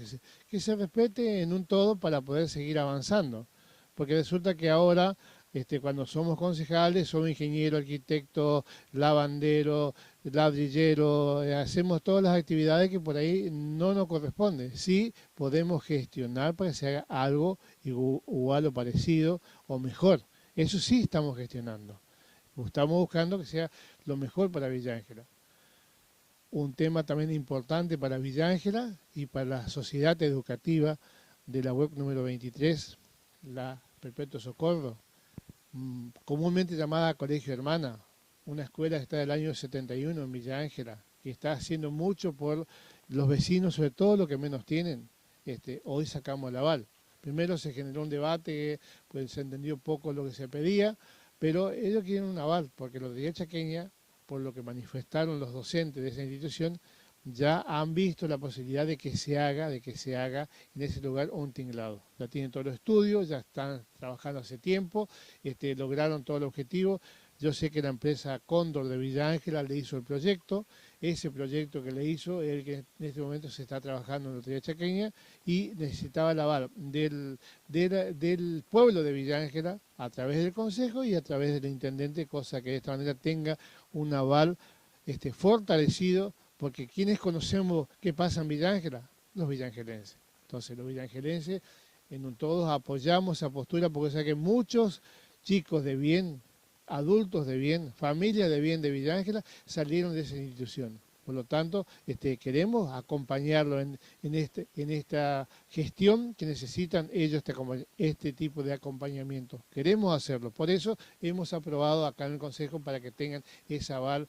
que se respete en un todo para poder seguir avanzando. Porque resulta que ahora cuando somos concejales, somos ingeniero, arquitecto, lavandero, ladrillero, hacemos todas las actividades que por ahí no nos corresponden. Sí podemos gestionar para que se haga algo igual o parecido o mejor. Eso sí estamos gestionando. Estamos buscando que sea lo mejor para Villa Ángela. Un tema también importante para Villa Ángela y para la sociedad educativa de la web número 23, la Perpetuo Socorro, comúnmente llamada Colegio Hermana, una escuela que está del año 71 en Villa Ángela, que está haciendo mucho por los vecinos, sobre todo los que menos tienen. Hoy sacamos el aval. Primero se generó un debate, pues se entendió poco lo que se pedía, pero ellos quieren un aval, porque los de Villa Chaqueña, por lo que manifestaron los docentes de esa institución, ya han visto la posibilidad de que se haga en ese lugar un tinglado. Ya tienen todos los estudios, ya están trabajando hace tiempo, lograron todo el objetivo. Yo sé que la empresa Cóndor de Villa Ángela le hizo el proyecto, ese proyecto que le hizo es el que en este momento se está trabajando en la Lotería Chaqueña y necesitaba el aval del pueblo de Villa Ángela a través del consejo y a través del intendente, cosa que de esta manera tenga un aval fortalecido, porque quienes conocemos qué pasa en Villa Ángela, los villangelenses. Entonces los villangelenses todos apoyamos esa postura porque sé que muchos chicos de bien, adultos de bien, familias de bien de Villa Ángela salieron de esa institución. Por lo tanto, queremos acompañarlo en esta gestión que necesitan ellos este tipo de acompañamiento. Queremos hacerlo. Por eso hemos aprobado acá en el Consejo para que tengan ese aval,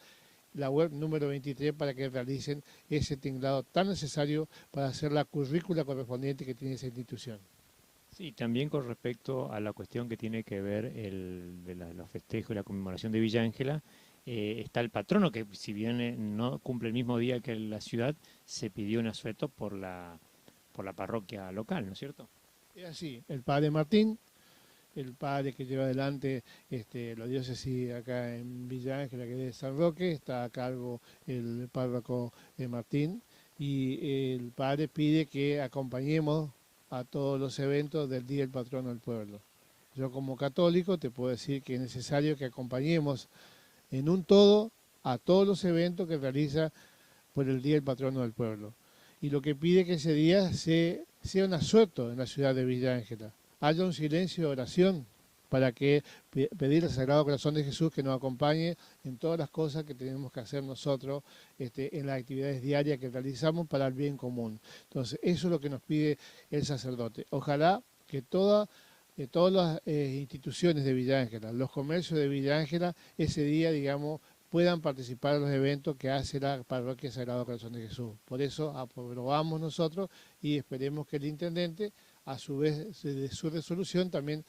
la web número 23, para que realicen ese tinglado tan necesario para hacer la currícula correspondiente que tiene esa institución. Sí, también con respecto a la cuestión que tiene que ver de los festejos y la conmemoración de Villa Ángela, está el patrono que, si bien no cumple el mismo día que la ciudad, se pidió un asueto por la parroquia local, ¿no es cierto? Es así, el padre Martín, el padre que lleva adelante la diócesis acá en Villa Ángela, que es de San Roque, está a cargo el párroco Martín, y el padre pide que acompañemos a todos los eventos del Día del Patrono del Pueblo. Yo como católico te puedo decir que es necesario que acompañemos en un todo a todos los eventos que realiza por el Día del Patrono del Pueblo. Y lo que pide que ese día sea un asueto en la ciudad de Villa Ángela. Haya un silencio de oración para que pedir al Sagrado Corazón de Jesús que nos acompañe en todas las cosas que tenemos que hacer nosotros en las actividades diarias que realizamos para el bien común. Entonces, eso es lo que nos pide el sacerdote. Ojalá que todas las instituciones de Villa Ángela, los comercios de Villa Ángela, ese día, digamos, puedan participar en los eventos que hace la Parroquia Sagrado Corazón de Jesús. Por eso aprobamos nosotros y esperemos que el intendente, a su vez de su resolución, también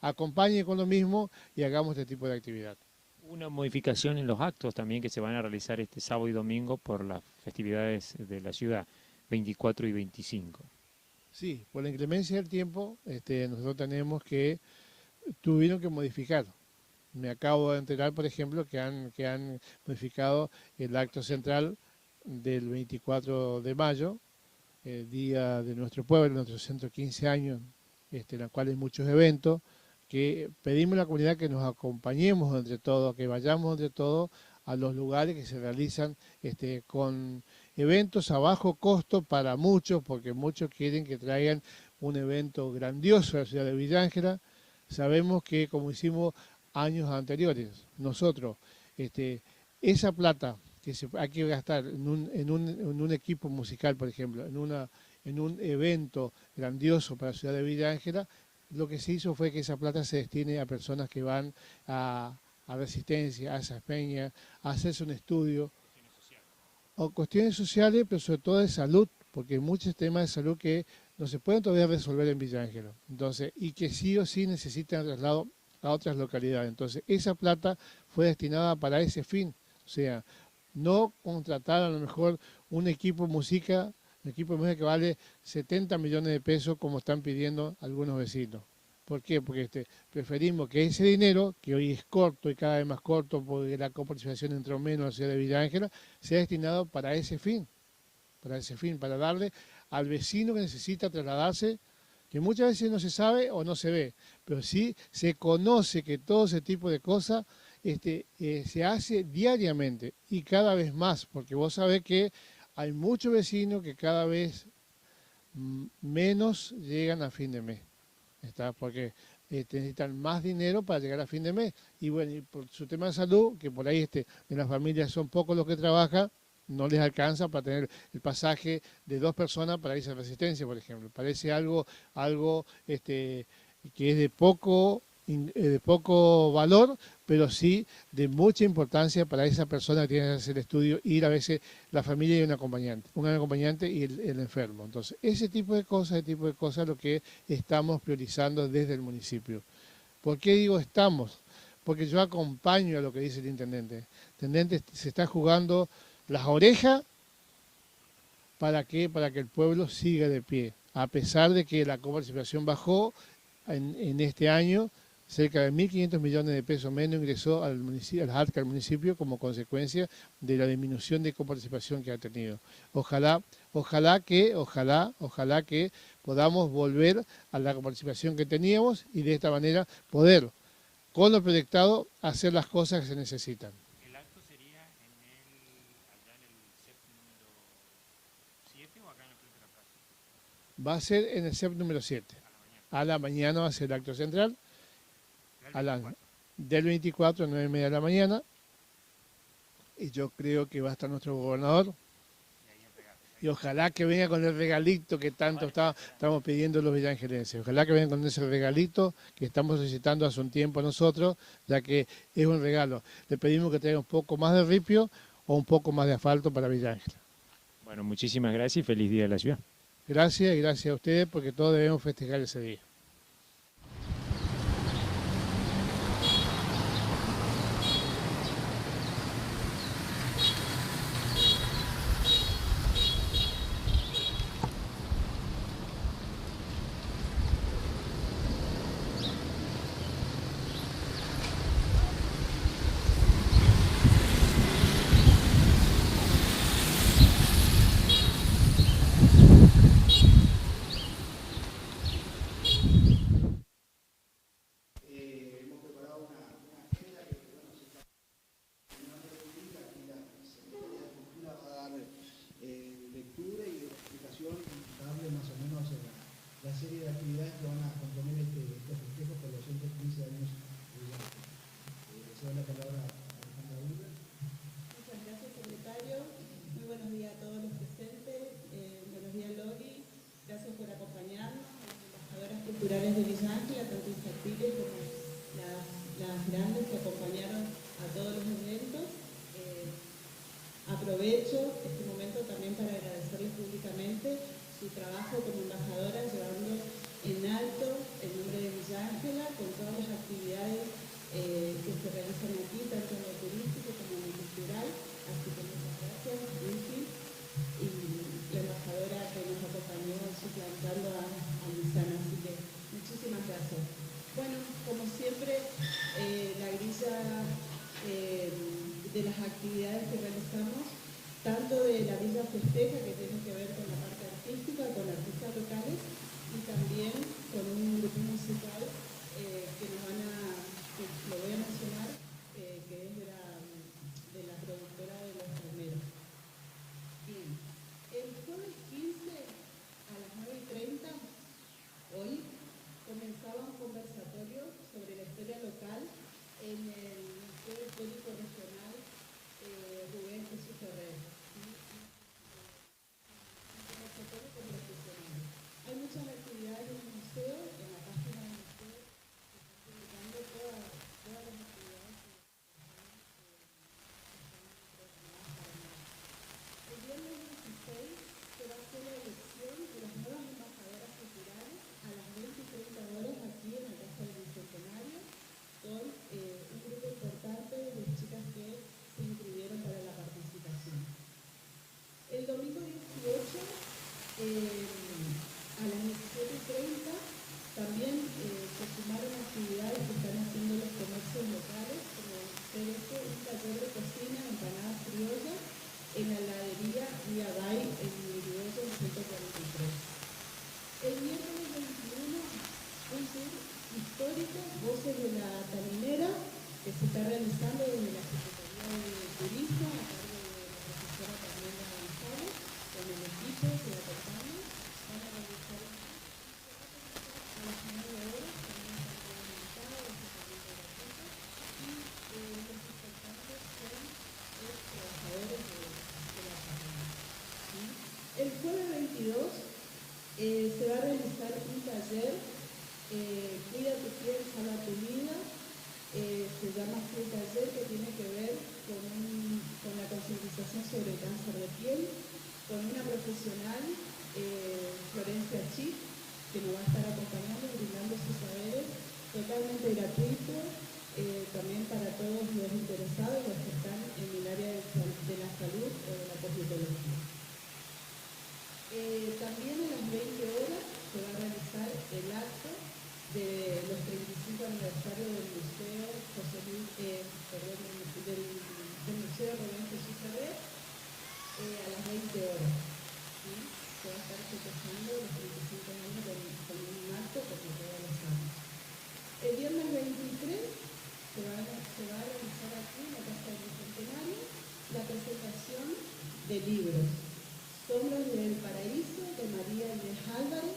acompañe con lo mismo y hagamos este tipo de actividad. Una modificación en los actos también que se van a realizar este sábado y domingo por las festividades de la ciudad, 24 y 25. Sí, por la inclemencia del tiempo, nosotros tuvieron que modificar. Me acabo de enterar, por ejemplo, que han modificado el acto central del 24 de mayo, el día de nuestro pueblo, nuestro centro 15 años, en la cual hay muchos eventos, que pedimos a la comunidad que nos acompañemos entre todos, que vayamos entre todos a los lugares que se realizan con eventos a bajo costo para muchos, porque muchos quieren que traigan un evento grandioso a la ciudad de Villa Ángela. Sabemos que, como hicimos años anteriores, nosotros, esa plata que hay que gastar en un equipo musical, por ejemplo, en un evento grandioso para la ciudad de Villa Ángela, lo que se hizo fue que esa plata se destine a personas que van a Resistencia, a esas peñas, a hacerse un estudio, o cuestiones sociales, pero sobre todo de salud, porque hay muchos temas de salud que no se pueden todavía resolver en Villa Ángela, entonces, y que sí o sí necesitan traslado a otras localidades. Entonces, esa plata fue destinada para ese fin, o sea, no contratar a lo mejor un equipo de música que vale 70 millones de pesos como están pidiendo algunos vecinos. ¿Por qué? Porque preferimos que ese dinero, que hoy es corto y cada vez más corto porque la coparticipación entró menos en la ciudad de Villa Ángela, sea destinado para ese fin, para darle al vecino que necesita trasladarse, que muchas veces no se sabe o no se ve, pero sí se conoce que todo ese tipo de cosas se hace diariamente y cada vez más, porque vos sabés que hay muchos vecinos que cada vez menos llegan a fin de mes, ¿está? Porque necesitan más dinero para llegar a fin de mes. Y bueno, y por su tema de salud, que por ahí en las familias son pocos los que trabajan, no les alcanza para tener el pasaje de 2 personas para irse a Resistencia, por ejemplo. Parece algo que es de poco valor, pero sí de mucha importancia para esa persona que tiene que hacer el estudio, ir a veces la familia y un acompañante y el enfermo. Entonces, ese tipo de cosas es lo que estamos priorizando desde el municipio. ¿Por qué digo estamos? Porque yo acompaño a lo que dice el intendente. El intendente se está jugando las orejas para que el pueblo siga de pie, a pesar de que la coparticipación bajó en este año. Cerca de 1.500 millones de pesos menos ingresó al arca del municipio como consecuencia de la disminución de coparticipación que ha tenido. Ojalá que podamos volver a la coparticipación que teníamos y de esta manera poder, con lo proyectado, hacer las cosas que se necesitan. ¿El acto sería allá en el CEP número 7 o acá en el frente de la plaza? Va a ser en el CEP número 7. A la mañana va a ser el acto central. Del 24 a 9:30 de la mañana, y yo creo que va a estar nuestro gobernador, y ojalá que venga con el regalito que tanto estamos pidiendo los villangelenses, ojalá que venga con ese regalito que estamos solicitando hace un tiempo a nosotros, ya que es un regalo. Le pedimos que traiga un poco más de ripio o un poco más de asfalto para Villa Ángela. Bueno, muchísimas gracias y feliz día de la ciudad. Gracias y gracias a ustedes porque todos debemos festejar ese día. La serie de actividades que van a componer estos festejos por los 115 años de Villange. Se da la palabra a Alejandra Urbe. Muchas gracias, secretario. Muy buenos días a todos los presentes. Buenos días, Lori. Gracias por acompañarnos. Las embajadoras culturales de Villange, tanto infantiles como las grandes que acompañaron a todos los eventos. Aprovecho este momento también para agradecerles públicamente su trabajo como embajadora, llevando en alto el nombre de Villa Ángela con todas las actividades que se realizan aquí, tanto en lo turístico como en lo cultural. Así que muchas gracias, Lucy, y la embajadora que nos acompañó suplantando a Luisana. Así que muchísimas gracias. Bueno, como siempre, la grilla de las actividades que realizamos, tanto de la Villa Festeja, que tiene que ver con la parte artística, con artistas locales, y también con un grupo musical que lo voy a mencionar, que es de la productora de Los Palmeros. Bien, el jueves 15 a las 9:30, hoy, comenzaba un conversatorio sobre la historia local en el Museo Histórico Regional Rubén Jesús Ferrer. histórica, Voces de la Talinera, que se está realizando desde la Secretaría de Turismo, a cargo de la profesora Pamela González, con el equipo que la acompaña. Van a realizar a las 9 horas, también están reglamentados, totalmente gratuitos, y los expectantes son los trabajadores de la carrera. ¿Sí? El jueves 22 se va a realizar un taller, Cuida tu piel, salva tu vida. Se llama así el taller, que tiene que ver con la concientización sobre el cáncer de piel, con una profesional, Florencia Chip, que nos va a estar acompañando y brindando sus saberes, totalmente gratuito, también para todos los interesados, los que están en el área de la salud o de la cosmetología. También a las 20 horas se va a realizar el acto de los 35 aniversarios del Museo del Museo Rubén Jesús Ferrer, a las 20 horas. ¿Sí? Se va a estar festejando los 35 años con un acto como todos los años. El viernes 23 se va a realizar aquí en la Casa del Bicentenario la presentación de libros. Sombras del Paraíso, de María Inés Álvarez,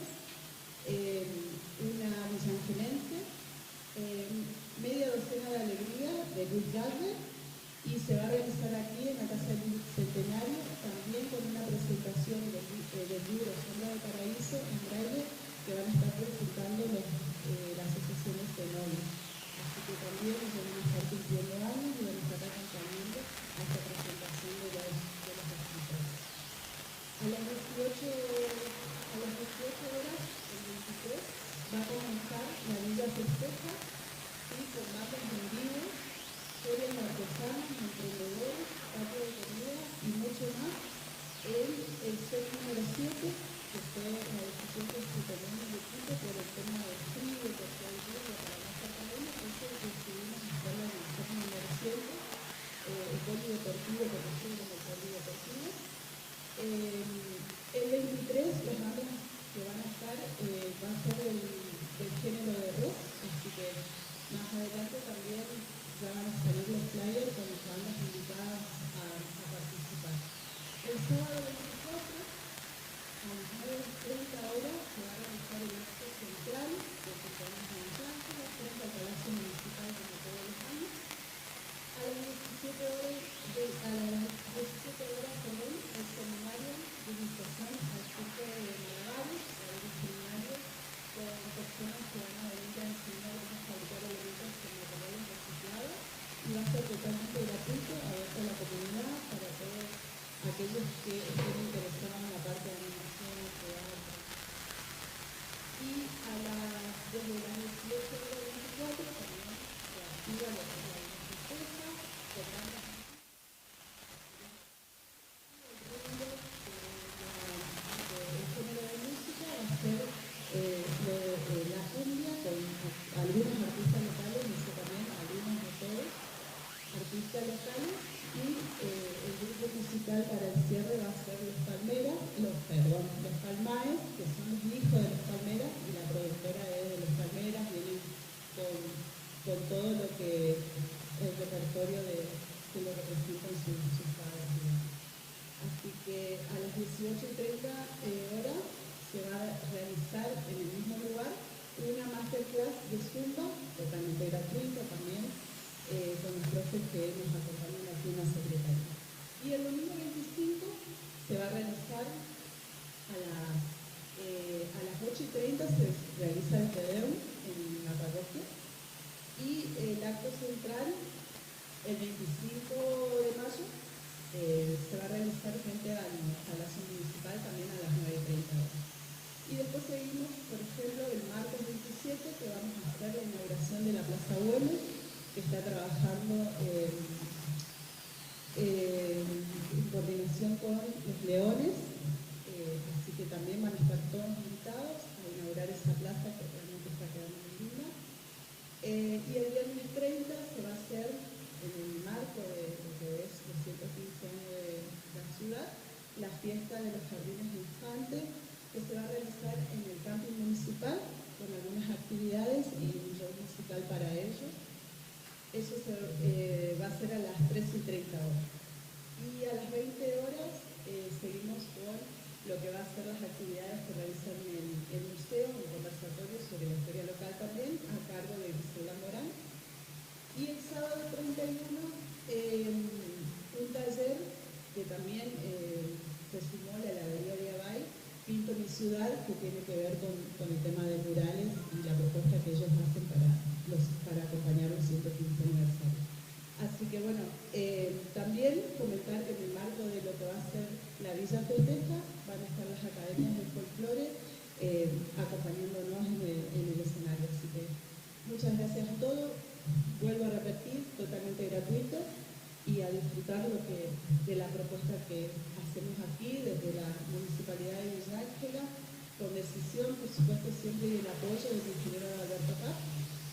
una villangelense, Media docena de alegría, de Luis Galvez, y se va a realizar aquí en la Casa del Bicentenario, también con una presentación del libro Sombras del Paraíso en braille, que van a estar presentando las asociaciones de novios. Así que también nos van a estar cumpliendo años y van a estar acompañando a esta presentación de los escritores. A las 18 horas, el 23, va a comenzar la Villa Festeja, ¿sí? Con bandas en vivo, ferias de artesanos, emprendedores, patio de comida y mucho más. El set número 7, que fue la decisión que se tomó en el equipo por el tema del frío, que fue el día para no estar calor, eso decidimos hacerlo en el set número 7, el polideportivo, conocido como el polideportivo. El 23, los bandas que van a estar van a ser del género de rock, así que más adelante también ya van a salir los flyers con las bandas invitadas a participar. El sábado 24, a las 9:30 horas, se va a realizar el acto central de cumpleaños de Ángela frente al Palacio Municipal como todos los años. A las 17 horas, el seminario de iniciación al circo de Malabares, un seminario con personas que van a venir a enseñar cómo fabricar elementos con materiales reciclados, y va a ser totalmente gratuito, abierto a la comunidad, para todos aquellos que estén interesados en la parte de animación, teatro. Y desde las 18:24 también se activa la festeja, con bandas. El género de música va a ser la cumbia, con algunos artistas locales, y eso también, algunos de todos, artistas locales, y el grupo musical para el cierre va a ser los Palmaes, que son los hijos de los Palmeras, y la productora es de los Palmeras, vienen con todo lo que el repertorio que lo representan sus padres. Así que a las 18:30 horas se va a realizar en el mismo lugar una masterclass de Zumba, totalmente gratuita también, con los profes que nos acompañan aquí en la secretaría. Y el domingo 25 se va a realizar a las 8:30, se realiza el Tedeum en la parroquia, y el acto central el 25 de mayo se va a realizar frente al Palacio Municipal también a las 9:30 horas. Y después seguimos, por ejemplo, el martes 27, que vamos a hacer la inauguración de la Plaza Güemes, que está trabajando en coordinación con los Leones, así que también van a estar todos invitados a inaugurar esa plaza que realmente está quedando muy linda. Y el viernes 30 se va a hacer, en el marco de lo que es los 115 años de la ciudad, la fiesta de los jardines de infantes, que se va a realizar en el camping municipal con algunas actividades local para ellos. Eso va a ser a las 13:30 horas. Y a las 20 horas seguimos con lo que va a ser las actividades que realizan en el museo, un conversatorio sobre la historia local también, a cargo de Gisela Morán. Y el sábado 31, un taller que también se sumó a la heladería de Abay, Pinto mi ciudad, que tiene que ver con el tema de murales y la propuesta que ellos hacen para acompañar el 115 aniversario. Así que bueno, también comentar que en el marco de lo que va a ser la Villa Festeja van a estar las academias de folclore acompañándonos en el escenario. Así que muchas gracias a todos. Vuelvo a repetir, totalmente gratuito y a disfrutar de la propuesta que hacemos aquí desde la Municipalidad de Villa Ángela, con decisión, por supuesto, siempre y el apoyo del ingeniero Alberto Paz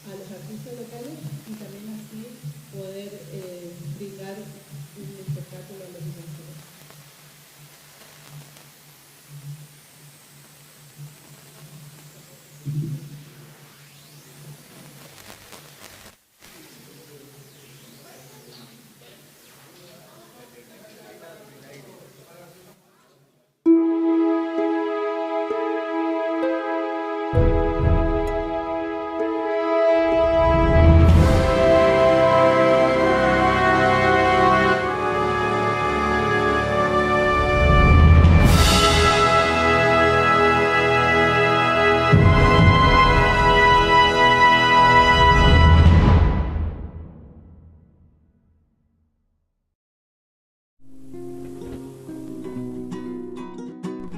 a los artistas locales y también así poder brindar un espectáculo a los villancicos.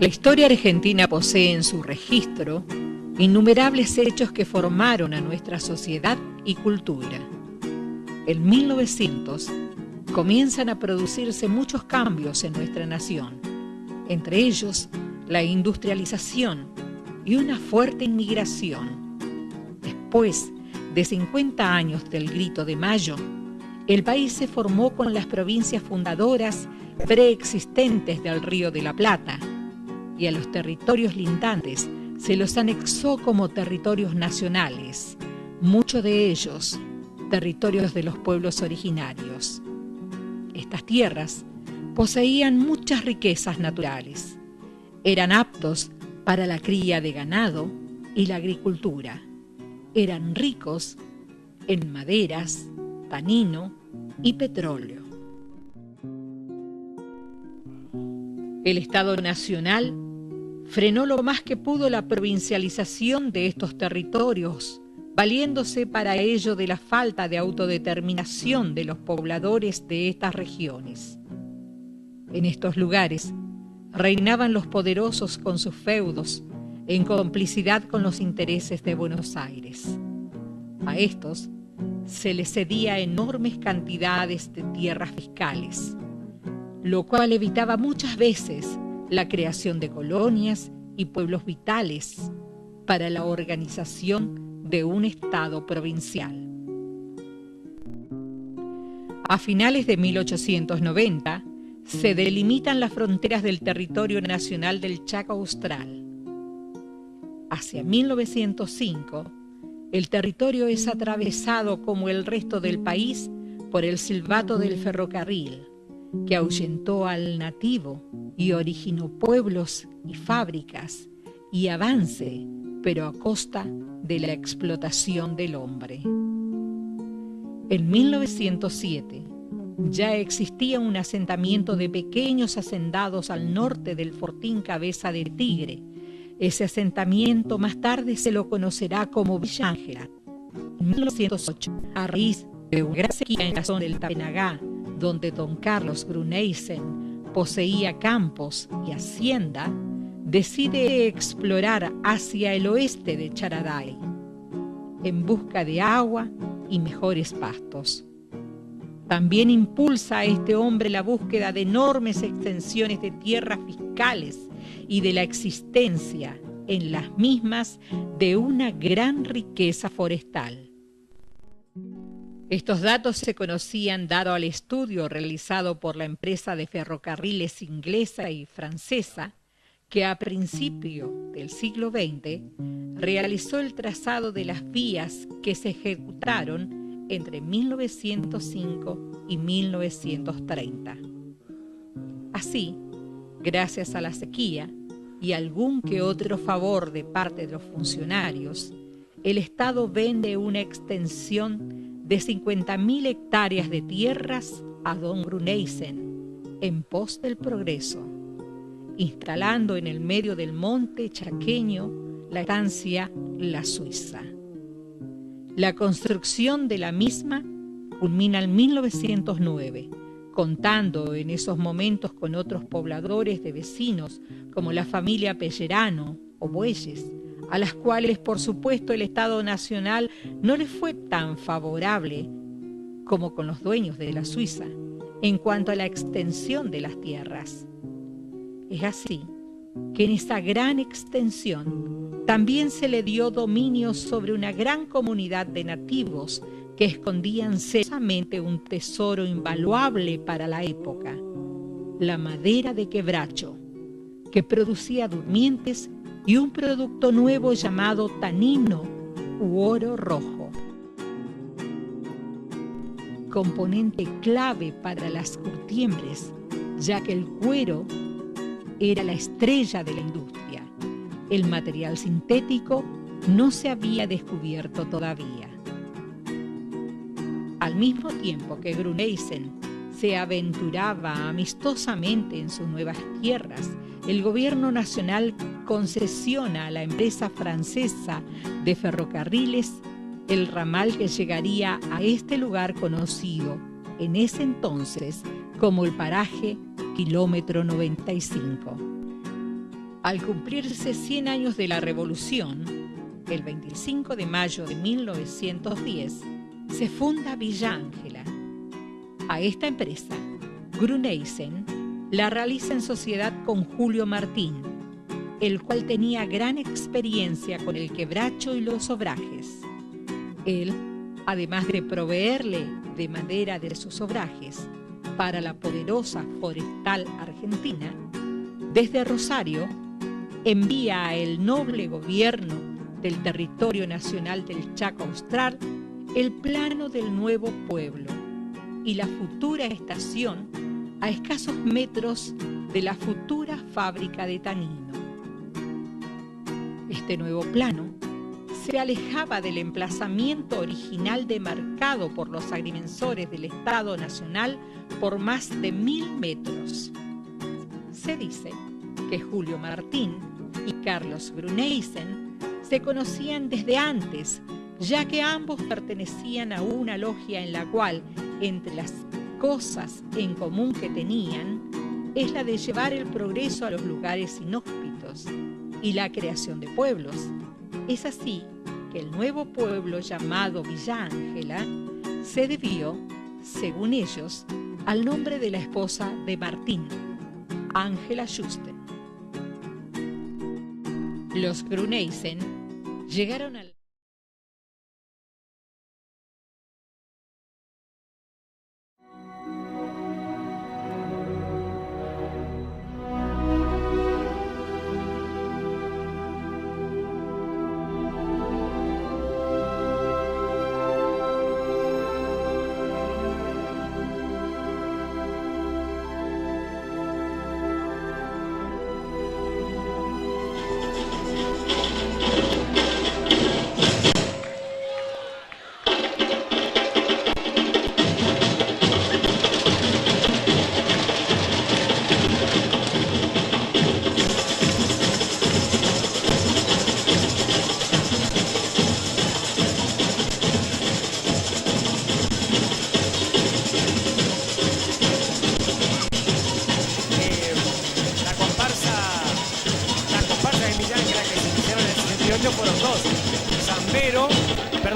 La historia argentina posee en su registro innumerables hechos que formaron a nuestra sociedad y cultura. En 1900 comienzan a producirse muchos cambios en nuestra nación, entre ellos la industrialización y una fuerte inmigración. Después de 50 años del Grito de Mayo, el país se formó con las provincias fundadoras preexistentes del Río de la Plata, y a los territorios lindantes se los anexó como territorios nacionales, muchos de ellos territorios de los pueblos originarios. Estas tierras poseían muchas riquezas naturales, eran aptos para la cría de ganado y la agricultura, eran ricos en maderas, tanino y petróleo. El Estado Nacional frenó lo más que pudo la provincialización de estos territorios, valiéndose para ello de la falta de autodeterminación de los pobladores de estas regiones. En estos lugares reinaban los poderosos con sus feudos, en complicidad con los intereses de Buenos Aires. A estos se les cedía enormes cantidades de tierras fiscales, lo cual evitaba muchas veces la creación de colonias y pueblos vitales para la organización de un Estado provincial. A finales de 1890 se delimitan las fronteras del territorio nacional del Chaco Austral. Hacia 1905, el territorio es atravesado como el resto del país por el silbato del ferrocarril, que ahuyentó al nativo y originó pueblos y fábricas y avance, pero a costa de la explotación del hombre. En 1907 ya existía un asentamiento de pequeños hacendados al norte del fortín Cabeza de Tigre. Ese asentamiento más tarde se lo conocerá como Villa Ángela. En 1908, a raíz de una gran sequía en la zona del Tapenagá, donde don Carlos Gruneisen poseía campos y hacienda, decide explorar hacia el oeste de Charaday, en busca de agua y mejores pastos. También impulsa a este hombre la búsqueda de enormes extensiones de tierras fiscales y de la existencia en las mismas de una gran riqueza forestal. Estos datos se conocían dado al estudio realizado por la empresa de ferrocarriles inglesa y francesa que a principio del siglo XX realizó el trazado de las vías que se ejecutaron entre 1905 y 1930. Así, gracias a la sequía y algún que otro favor de parte de los funcionarios, el Estado vende una extensión de 50.000 hectáreas de tierras a don Gruneisen en pos del progreso, instalando en el medio del monte chaqueño la estancia La Suiza. La construcción de la misma culmina en 1909, contando en esos momentos con otros pobladores de vecinos como la familia Pellerano o Bueyes, a las cuales por supuesto el Estado Nacional no les fue tan favorable como con los dueños de la Suiza en cuanto a la extensión de las tierras. Es así que en esa gran extensión también se le dio dominio sobre una gran comunidad de nativos que escondían celosamente un tesoro invaluable para la época, la madera de quebracho, que producía durmientes y un producto nuevo llamado tanino u oro rojo, componente clave para las curtiembres, ya que el cuero era la estrella de la industria. El material sintético no se había descubierto todavía. Al mismo tiempo que Gruneisen se aventuraba amistosamente en sus nuevas tierras, el gobierno nacional concesiona a la empresa francesa de ferrocarriles el ramal que llegaría a este lugar conocido en ese entonces como el paraje Kilómetro 95. Al cumplirse 100 años de la Revolución, el 25 de mayo de 1910, se funda Villa Ángela. A esta empresa, Gruneisen la realiza en sociedad con Julio Martín, el cual tenía gran experiencia con el quebracho y los obrajes. Él, además de proveerle de madera de sus obrajes para la poderosa forestal argentina, desde Rosario envía a el noble gobierno del territorio nacional del Chaco Austral el plano del nuevo pueblo y la futura estación a escasos metros de la futura fábrica de tanino. Este nuevo plano se alejaba del emplazamiento original demarcado por los agrimensores del Estado Nacional por más de 1000 metros. Se dice que Julio Martín y Carlos Gruneisen se conocían desde antes, ya que ambos pertenecían a una logia en la cual, entre las cosas en común que tenían, es la de llevar el progreso a los lugares inhóspitos y la creación de pueblos. Es así que el nuevo pueblo llamado Villa Ángela se debió, según ellos, al nombre de la esposa de Martín, Ángela Schuster. Los Gruneisen llegaron al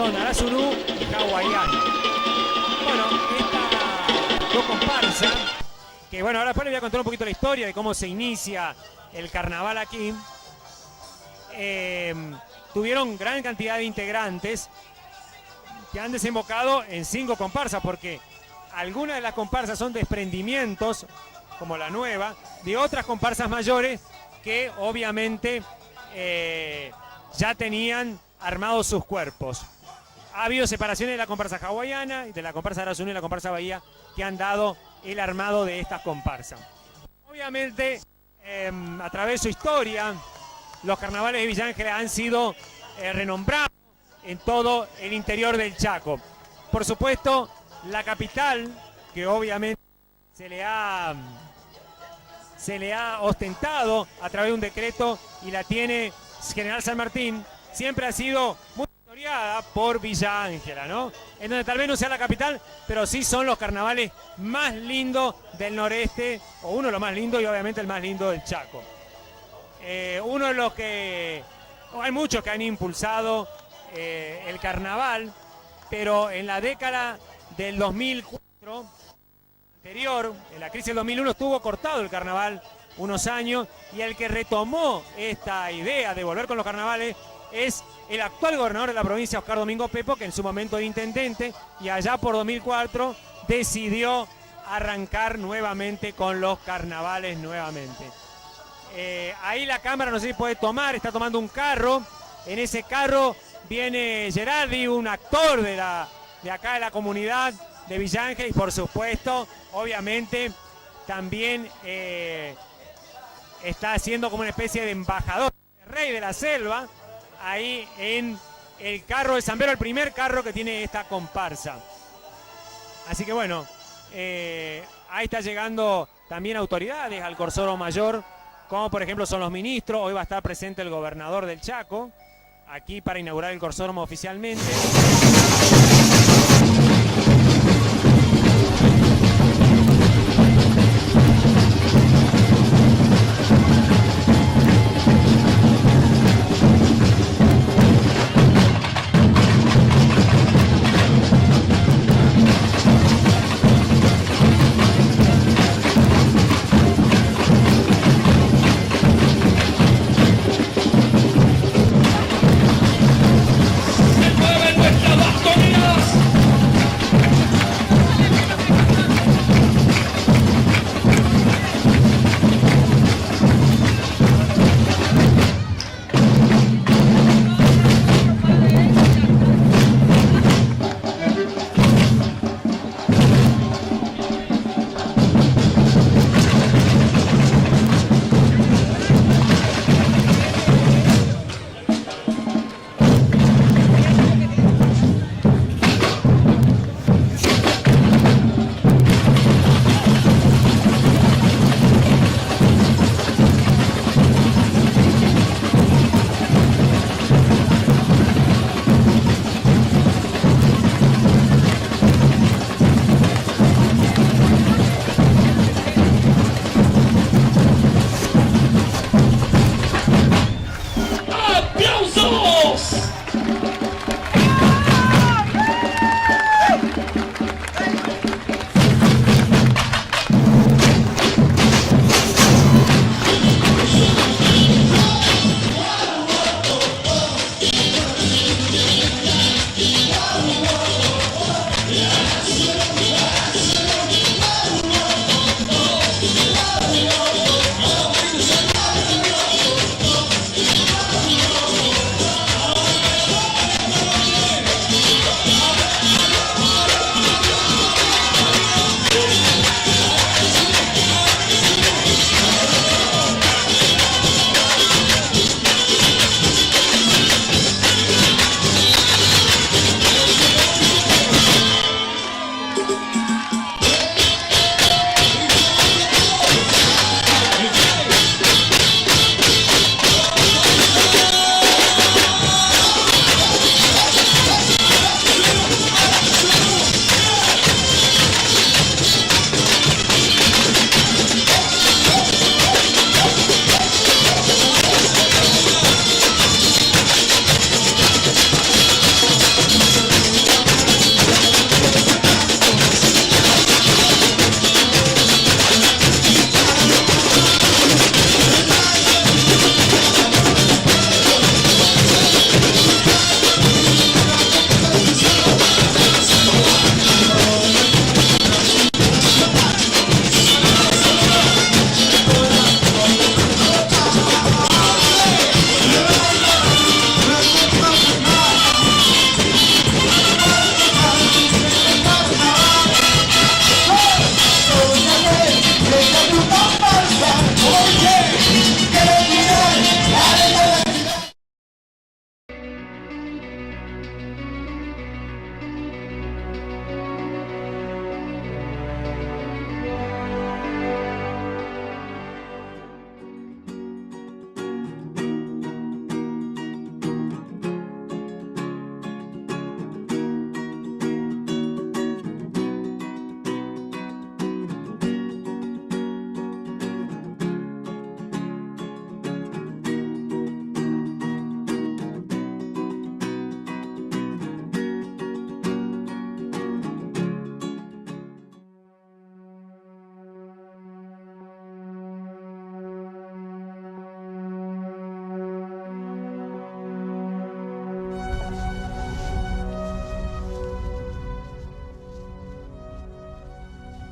Arazurú y Hawaiano. Bueno, esta dos comparsa, que bueno, ahora después les voy a contar un poquito la historia de cómo se inicia el carnaval aquí. Tuvieron gran cantidad de integrantes que han desembocado en 5 comparsas, porque algunas de las comparsas son desprendimientos, como la nueva, de otras comparsas mayores que obviamente ya tenían armados sus cuerpos. Ha habido separaciones de la comparsa hawaiana, de la comparsa Arasuni y la comparsa Bahía, que han dado el armado de estas comparsas. Obviamente, a través de su historia, los carnavales de Villa Ángela han sido renombrados en todo el interior del Chaco. Por supuesto, la capital, que obviamente se le ha ostentado a través de un decreto y la tiene General San Martín, siempre ha sido muy historiada por Villa Ángela, ¿no? En donde tal vez no sea la capital, pero sí son los carnavales más lindos del noreste, o uno de los más lindos y obviamente el más lindo del Chaco. Uno de los que... hay muchos que han impulsado el carnaval, pero en la década del 2004, anterior, en la crisis del 2001, estuvo cortado el carnaval unos años, y el que retomó esta idea de volver con los carnavales es el actual gobernador de la provincia, Oscar Domingo Pepo, que en su momento era intendente, y allá por 2004 decidió arrancar nuevamente con los carnavales nuevamente. Ahí la cámara, no sé si puede tomar, está tomando un carro. En ese carro viene Gerardi, un actor de acá de la comunidad de Villa Ángela, y por supuesto, obviamente, también está haciendo como una especie de embajador, de rey de la selva, ahí en el carro de Zambero, el primer carro que tiene esta comparsa. Así que bueno, ahí está llegando también autoridades al Corsoro Mayor, como por ejemplo son los ministros. Hoy va a estar presente el gobernador del Chaco, aquí para inaugurar el Corsódromo oficialmente. ¡Mueven nuestras bastoneras!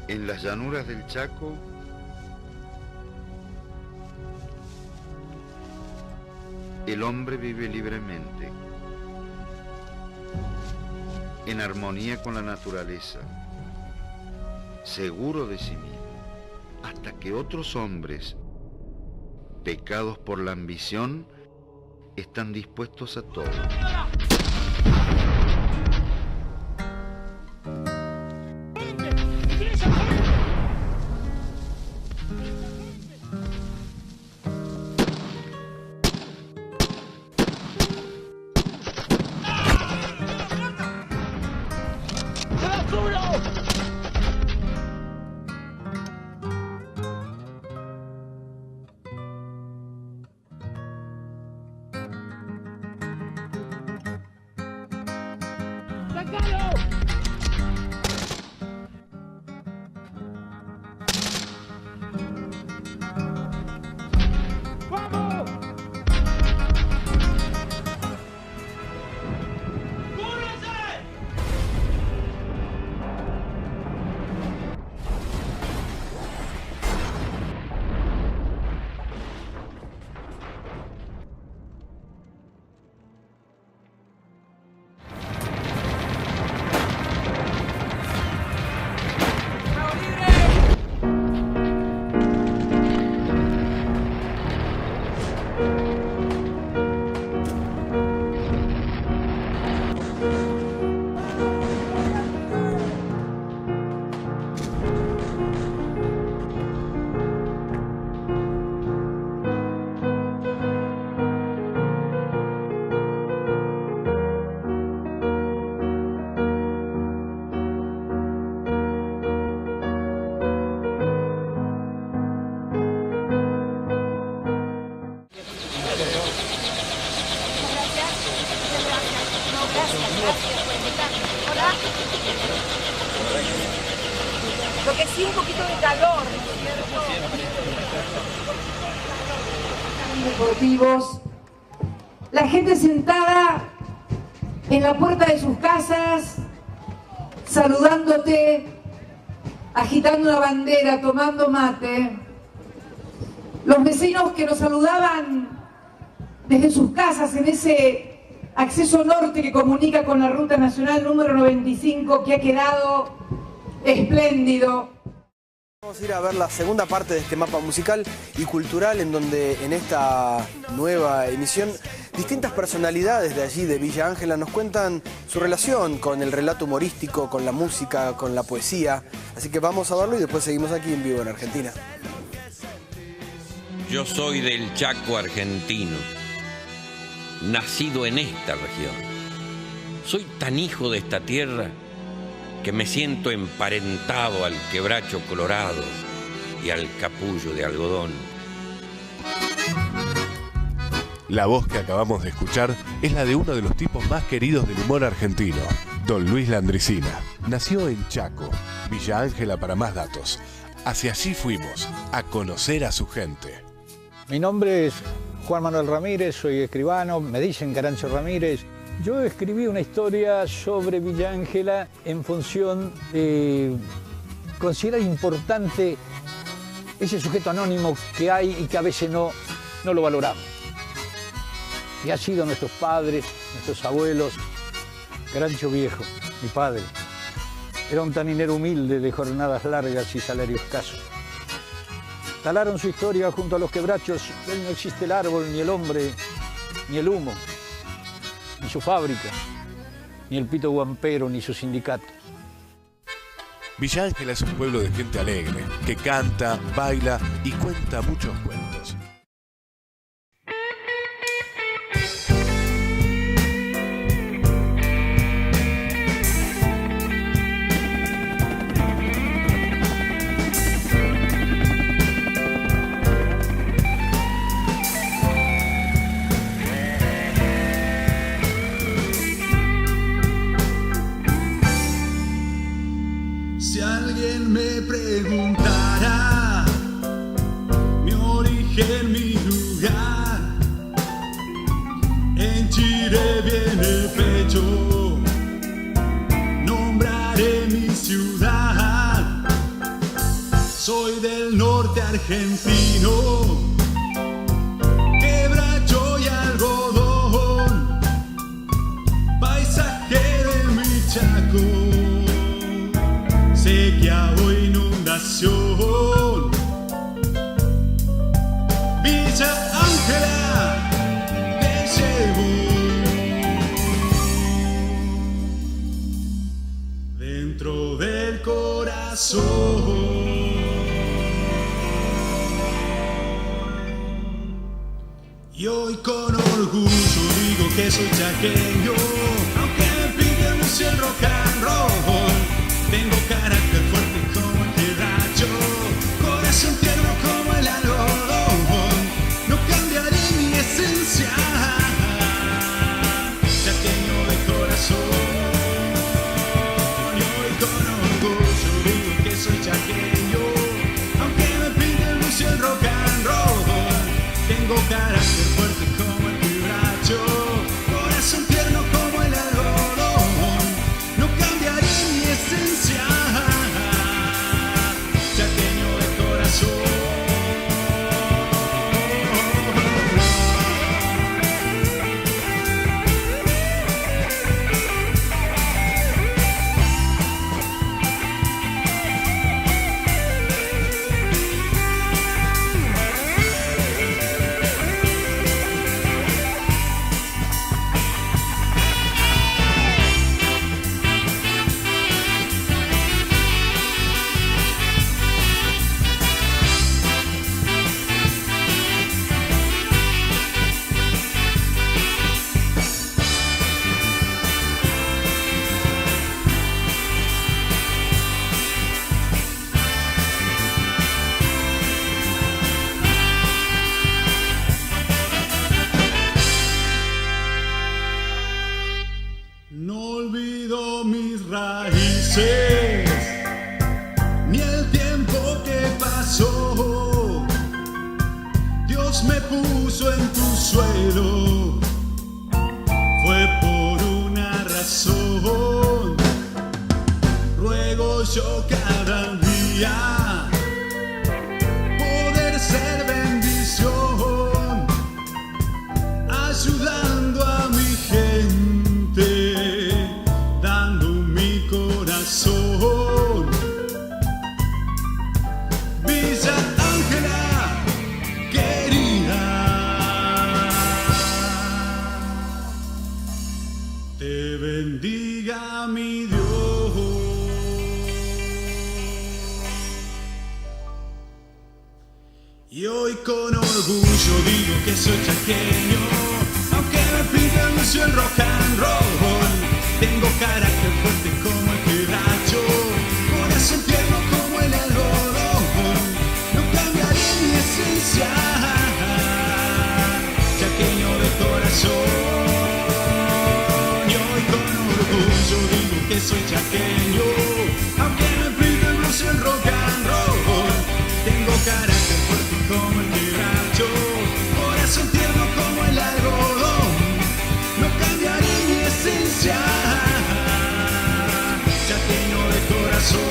En las llanuras del Chaco, el hombre vive libremente, en armonía con la naturaleza, seguro de sí mismo, hasta que otros hombres, pecados por la ambición, están dispuestos a todo. Lo que sí, un poquito de calor, ¿no? Deportivos, la gente sentada en la puerta de sus casas, saludándote, agitando una bandera, tomando mate. Los vecinos que nos saludaban desde sus casas en ese acceso norte que comunica con la Ruta Nacional número 95, que ha quedado espléndido. Vamos a ir a ver la segunda parte de este mapa musical y cultural, en donde en esta nueva emisión distintas personalidades de allí, de Villa Ángela, nos cuentan su relación con el relato humorístico, con la música, con la poesía. Así que vamos a verlo y después seguimos aquí en vivo en Argentina. Yo soy del Chaco argentino, nacido en esta región. Soy tan hijo de esta tierra que me siento emparentado al quebracho colorado y al capullo de algodón. La voz que acabamos de escuchar es la de uno de los tipos más queridos del humor argentino, don Luis Landricina. Nació en Chaco, Villa Ángela para más datos. Hacia allí fuimos, a conocer a su gente. Mi nombre es Juan Manuel Ramírez, soy escribano, me dicen Carancho Ramírez. Yo escribí una historia sobre Villa Ángela en función de considerar importante ese sujeto anónimo que hay y que a veces no lo valoramos. Y ha sido nuestros padres, nuestros abuelos. Carancho Viejo, mi padre, era un taninero humilde de jornadas largas y salario escaso. Talaron su historia junto a los quebrachos. Hoy no existe el árbol, ni el hombre, ni el humo, ni su fábrica, ni el pito guampero, ni su sindicato. Villa Ángela es un pueblo de gente alegre, que canta, baila y cuenta muchos cuentos. Si alguien me preguntara mi origen, mi lugar, en Chile viene pecho, nombraré mi ciudad, argentino, quebracho y algodón, paisaje de mi Chaco, sequía o inundación. Villa Ángela, te llevo dentro del corazón. Y hoy con orgullo digo que soy chaqueño, aunque me piden mucho el rock and roll. Tengo carácter fuerte como el quebracho, corazón tierno como el algodón. No cambiaré mi esencia, chaqueño de corazón. Y hoy con orgullo digo que soy chaqueño, aunque me piden mucho el rock and roll. Tengo carácter fuerte como el quebracho, corazón tierno como el algodón. No cambiaré mi esencia, chaqueño de corazón. No olvido mis raíces, ni el tiempo que pasó. Dios me puso en tu suelo, fue por una razón. Ruego yo cada día poder ser bendición, ayudando a mi gente, dando mi corazón. Villa Ángela, querida, te bendiga mi Dios. Y hoy con orgullo digo que soy chaqueño, aunque me pidan mucho el rock and roll. Tengo carácter fuerte como el quebracho, corazón tierno como el algodón. No cambiaré mi esencia, chaqueño de corazón. Y hoy con orgullo digo que soy chaqueño, aunque me pidan mucho el rock and roll. Tengo carácter fuerte como el quebracho, corazón tierno como el algodón. No cambiaré mi esencia, chaqueño de corazón.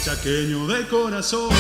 Chaqueño de corazón.